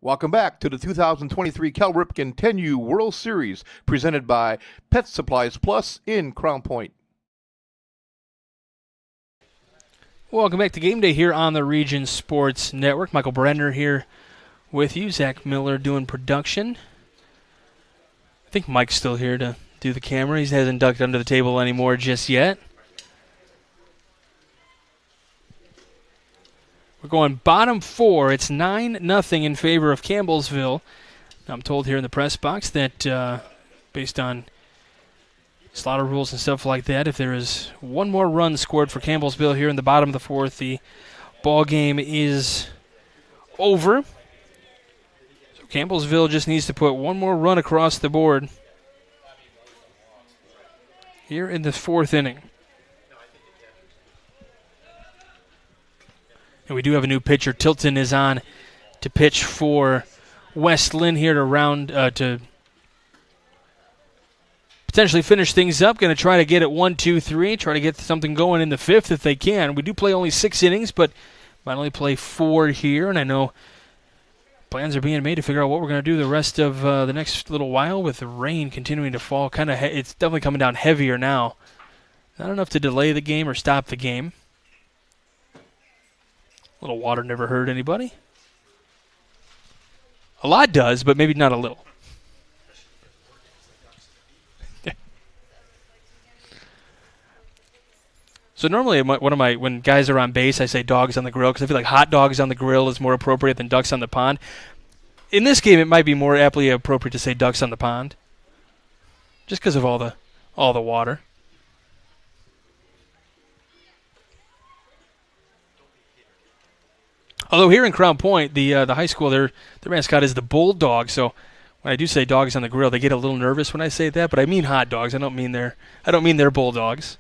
Welcome back to the 2023 Cal Ripken 10U World Series, presented by Pet Supplies Plus in Crown Point. Welcome back to Game Day here on the Region Sports Network. Michael Brenner here with you. Zach Miller doing production. I think Mike's still here to do the camera. He hasn't ducked under the table anymore just yet. We're going bottom four. It's 9-0 in favor of Campbellsville. I'm told here in the press box that based on slaughter rules and stuff like that, if there is one more run scored for Campbellsville here in the bottom of the fourth, the ball game is over. So Campbellsville just needs to put one more run across the board here in the fourth inning. And we do have a new pitcher. Tilton is on to pitch for West Linn here to potentially finish things up. Going to try to get it 1-2-3, try to get something going in the fifth if they can. We do play only 6 innings, but might only play 4 here, and I know plans are being made to figure out what we're going to do the rest of the next little while with the rain continuing to fall. It's definitely coming down heavier now. Not enough to delay the game or stop the game. A little water never hurt anybody. A lot does, but maybe not a little. So normally when guys are on base, I say dogs on the grill because I feel like hot dogs on the grill is more appropriate than ducks on the pond. In this game, it might be more aptly appropriate to say ducks on the pond, just because of all the water. Although here in Crown Point, the high school, their mascot is the Bulldog. So when I do say dogs on the grill, they get a little nervous when I say that. But I mean hot dogs. I don't mean their Bulldogs.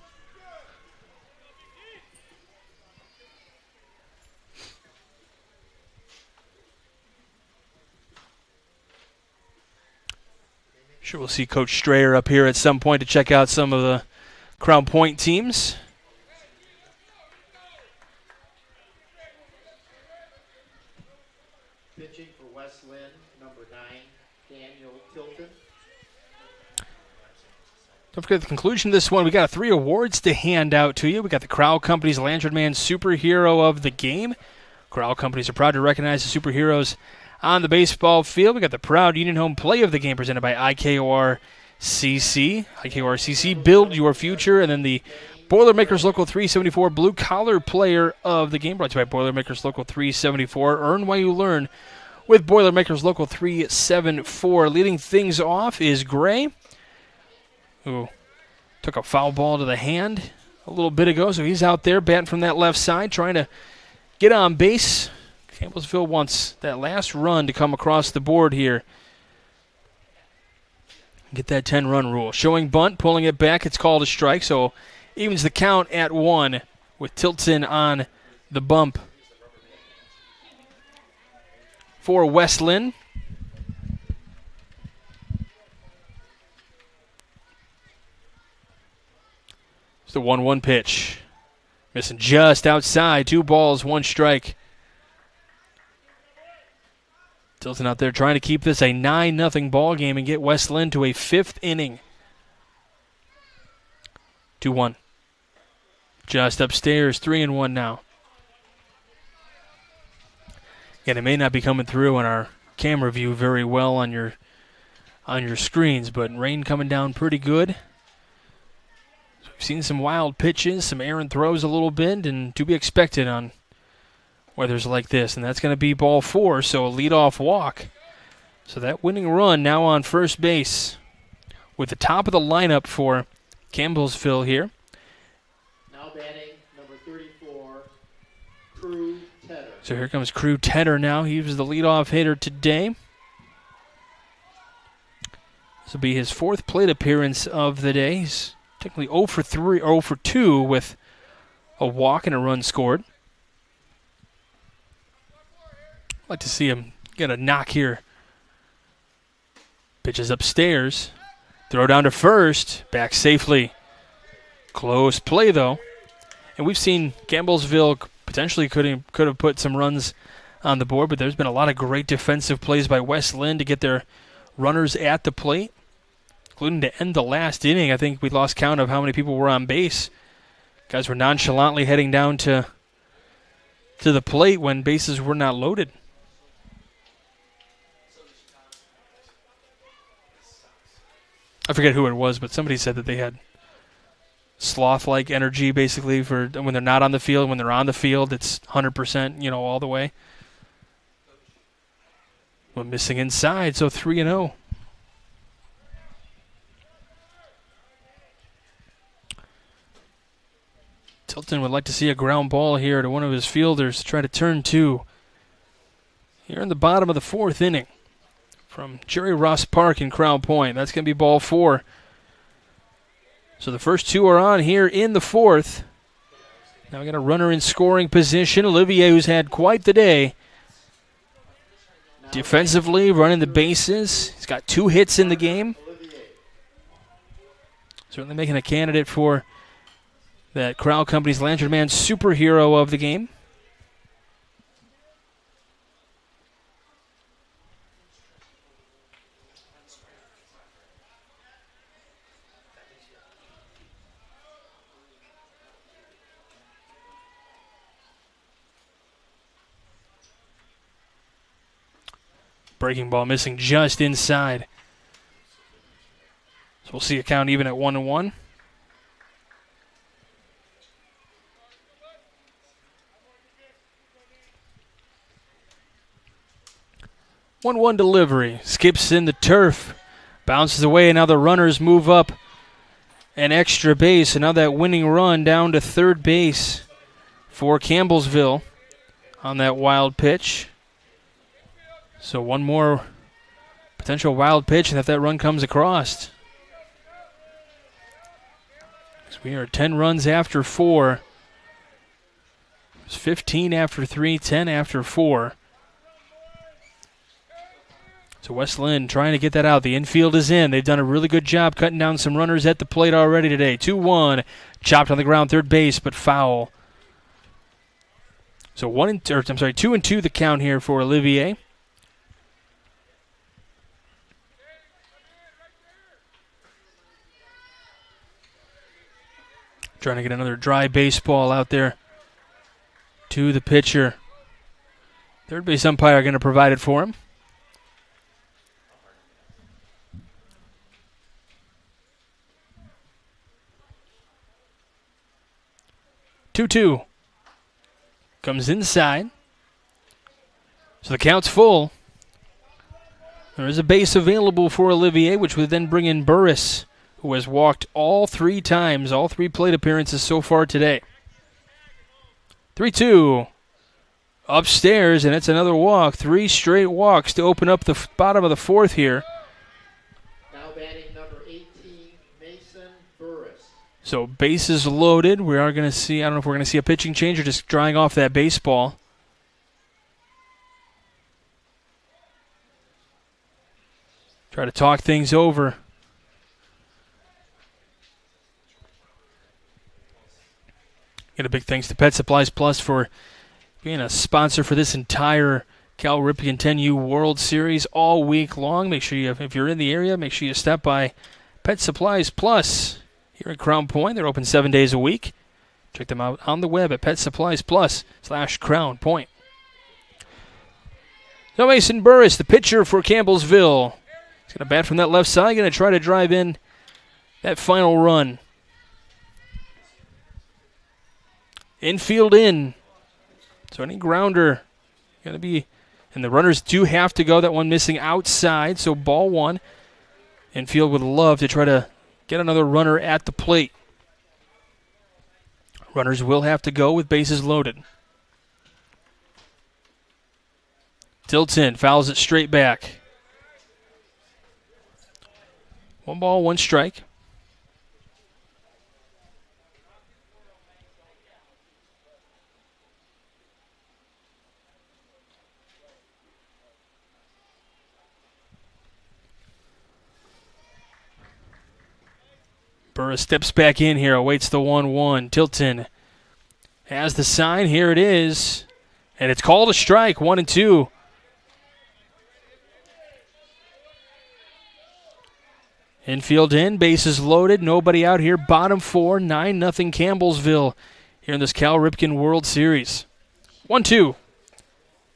Sure, we'll see Coach Strayer up here at some point to check out some of the Crown Point teams. Pitching for West Linn, number 9, Daniel Tilton. Don't forget the conclusion of this one. We got 3 awards to hand out to you. We got the Crowell Companies Lantern Man Superhero of the Game. Crowell Companies are proud to recognize the superheroes on the baseball field. We got the Proud Union Home Play of the Game presented by IKOR CC. IKOR CC, build your future. And then the Boilermakers Local 374 Blue Collar Player of the Game, brought to you by Boilermakers Local 374. Earn while you learn with Boilermakers Local 374. Leading things off is Gray, who took a foul ball to the hand a little bit ago, so he's out there batting from that left side, trying to get on base. Campbellsville wants that last run to come across the board here. Get that 10-run rule. Showing bunt, pulling it back, it's called a strike, so evens the count at 1 with Tilton on the bump. For West Linn, it's the 1-1 pitch. Missing just outside. 2 balls, 1 strike. Tilton out there trying to keep this a 9-0 ball game and get West Linn to a 5th inning. 2-1. Just upstairs, 3-1 now. Again, it may not be coming through on our camera view very well on your screens, but rain coming down pretty good. So we've seen some wild pitches, some errant throws a little bit, and to be expected on weathers like this. And that's going to be ball 4, so a leadoff walk. So that winning run now on first base with the top of the lineup for Campbellsville here. Now batting, number 34, Crew Tedder. So here comes Crew Tedder now. He was the leadoff hitter today. This will be his 4th plate appearance of the day. He's technically 0 for 3 or 0 for 2 with a walk and a run scored. I'd like to see him get a knock here. Pitches upstairs. Throw down to first. Back safely. Close play, though. And we've seen Campbellsville potentially could have put some runs on the board, but there's been a lot of great defensive plays by West Linn to get their runners at the plate, including to end the last inning. I think we lost count of how many people were on base. Guys were nonchalantly heading down to the plate when bases were not loaded. I forget who it was, but somebody said that they had sloth-like energy, basically, for when they're not on the field. When they're on the field, it's 100%, all the way. But missing inside, so 3-0. Tilton would like to see a ground ball here to one of his fielders to try to turn 2. Here in the bottom of the 4th inning from Jerry Ross Park in Crown Point. That's going to be ball 4. So the first 2 are on here in the 4th. Now we got a runner in scoring position. Olivier, who's had quite the day. Defensively, running the bases. He's got 2 hits in the game. Certainly making a candidate for that Crowell Companies Lantern Man Superhero of the Game. Breaking ball missing just inside. So we'll see a count even at 1-1. One delivery. Skips in the turf. Bounces away, and now the runners move up an extra base. And now that winning run down to third base for Campbellsville on that wild pitch. So one more potential wild pitch, and if that run comes across. So we are 10 runs after 4. It's 15 after 3, 10 after 4. So West Linn trying to get that out. The infield is in. They've done a really good job cutting down some runners at the plate already today. 2-1. Chopped on the ground, third base, but foul. So 2-2 the count here for Olivier. Trying to get another dry baseball out there to the pitcher. Third base umpire going to provide it for him. Two-two. Comes inside. So the count's full. There is a base available for Olivier, which would then bring in Burris, who has walked all 3 times, all 3 plate appearances so far today. 3-2. Upstairs, and it's another walk. 3 straight walks to open up the bottom of the 4th here. Now batting number 18, Mason Burris. So bases loaded. We are going to see, I don't know if we're going to see a pitching change or just drying off that baseball. Try to talk things over. Get a big thanks to Pet Supplies Plus for being a sponsor for this entire Cal Ripken 10U World Series all week long. Make sure you, if you're in the area, make sure you stop by Pet Supplies Plus here at Crown Point. They're open 7 days a week. Check them out on the web at PetSuppliesPlus.com/Crown Point. So Mason Burris, the pitcher for Campbellsville. He's going to bat from that left side, going to try to drive in that final run. Infield in. So any grounder going to be, and the runners do have to go. That one missing outside, so ball 1. Infield would love to try to get another runner at the plate. Runners will have to go with bases loaded. Tilts in, fouls it straight back. 1 ball, 1 strike. Burris steps back in here, awaits the 1-1. Tilton has the sign. Here it is. And it's called a strike, 1-2. Infield in, bases loaded, nobody out here. Bottom 4, 9-0 Campbellsville here in this Cal Ripken World Series. 1-2.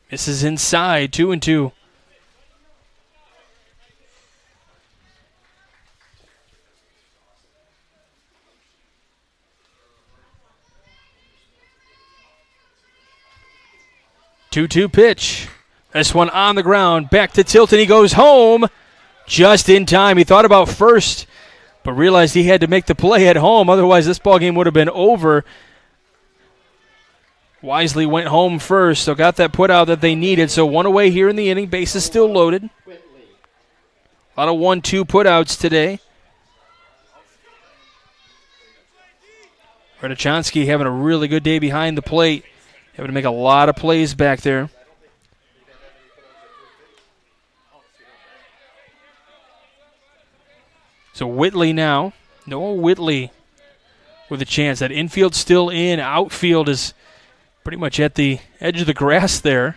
Misses inside, 2-2. Two-two pitch. This one on the ground. Back to Tilton. He goes home just in time. He thought about first, but realized he had to make the play at home. Otherwise, this ball game would have been over. Wisely went home first, so got that put out that they needed. So 1 away here in the inning. Bases still loaded. A lot of 1-2 putouts today. Radachonsky having a really good day behind the plate. Having to make a lot of plays back there. So Whitley now. Noah Whitley with a chance. That infield still in. Outfield is pretty much at the edge of the grass there.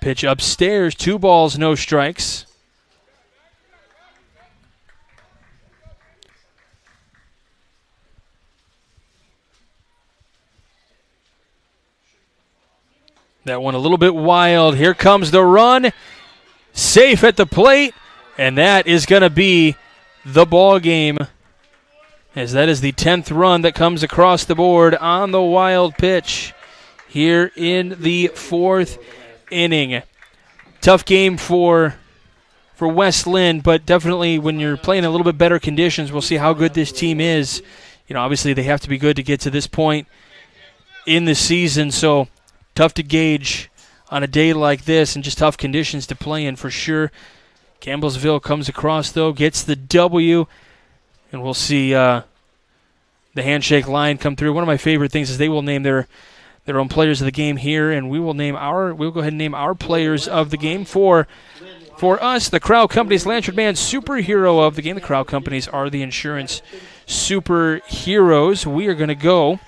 Pitch upstairs. 2 balls, no strikes. That one a little bit wild. Here comes the run. Safe at the plate. And that is going to be the ball game, as that is the 10th run that comes across the board on the wild pitch here in the 4th inning. Tough game for West Linn, but definitely when you're playing a little bit better conditions, we'll see how good this team is. You know, obviously they have to be good to get to this point in the season, so tough to gauge on a day like this and just tough conditions to play in for sure. Campbellsville comes across, though, gets the W, and we'll see the handshake line come through. One of my favorite things is they will name their own players of the game here, and we'll go ahead and name our players of the game. For us, the Crowd Companies Lantern Man superhero of the game. The Crowd Companies are the insurance superheroes. We are going to go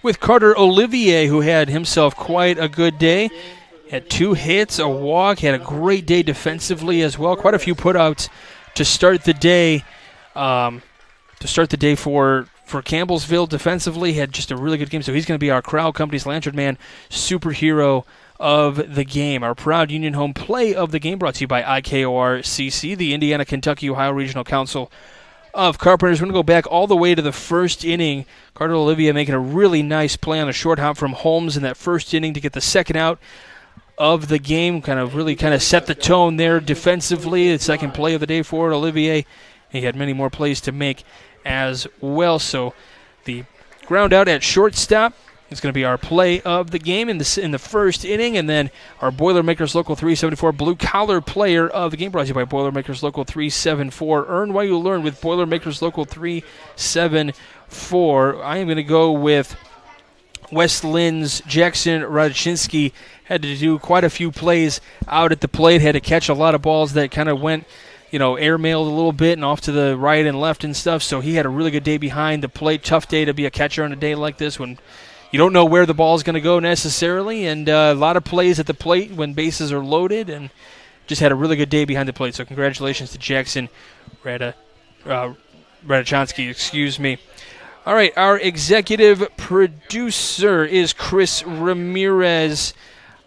with Carter Olivier, who had himself quite a good day. Had 2 hits, a walk, had a great day defensively as well. Quite a few putouts to start the day to start the day for Campbellsville defensively. Had just a really good game, so he's going to be our Crowell Company's Lantern Man superhero of the game. Our proud Union Home play of the game brought to you by IKOR-CC, the Indiana, Kentucky, Ohio Regional Council of Carpenters. We're going to go back all the way to the first inning. Carter Olivier making a really nice play on a short hop from Holmes in that first inning to get the second out of the game. Kind of set the tone there defensively. The second play of the day for Olivier. He had many more plays to make as well. So the ground out at shortstop is going to be our play of the game in the first inning, and then our Boilermakers Local 374 blue-collar player of the game brought to you by Boilermakers Local 374. Earn while you learn with Boilermakers Local 374. I am going to go with West Linn's Jackson Radzinsky. Had to do quite a few plays out at the plate, had to catch a lot of balls that kind of went airmailed a little bit and off to the right and left and stuff, so he had a really good day behind the plate. Tough day to be a catcher on a day like this when you don't know where the ball is going to go necessarily, and a lot of plays at the plate when bases are loaded, and just had a really good day behind the plate. So congratulations to Jackson Radzinsky. All right, our executive producer is Chris Ramirez.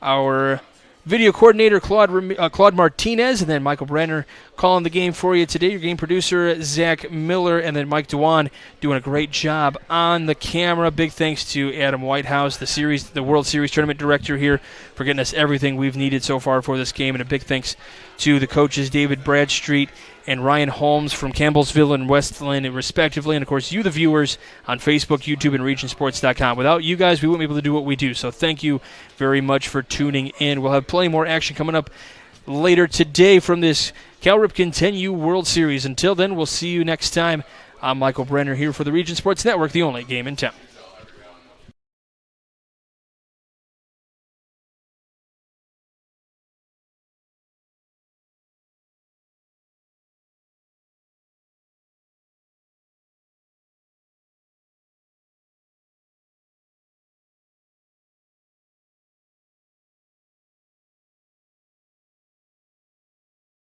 Our video coordinator, Claude Martinez, and then Michael Brenner calling the game for you today. Your game producer, Zach Miller, and then Mike Dewan doing a great job on the camera. Big thanks to Adam Whitehouse, the World Series Tournament Director here, for getting us everything we've needed so far for this game. And a big thanks to the coaches, David Bradstreet and Ryan Holmes from Campbellsville and West Linn, respectively. And, of course, you, the viewers, on Facebook, YouTube, and regionsports.com. Without you guys, we wouldn't be able to do what we do. So thank you very much for tuning in. We'll have plenty more action coming up later today from this Cal Ripken 10U World Series. Until then, we'll see you next time. I'm Michael Brenner here for the Region Sports Network, the only game in town.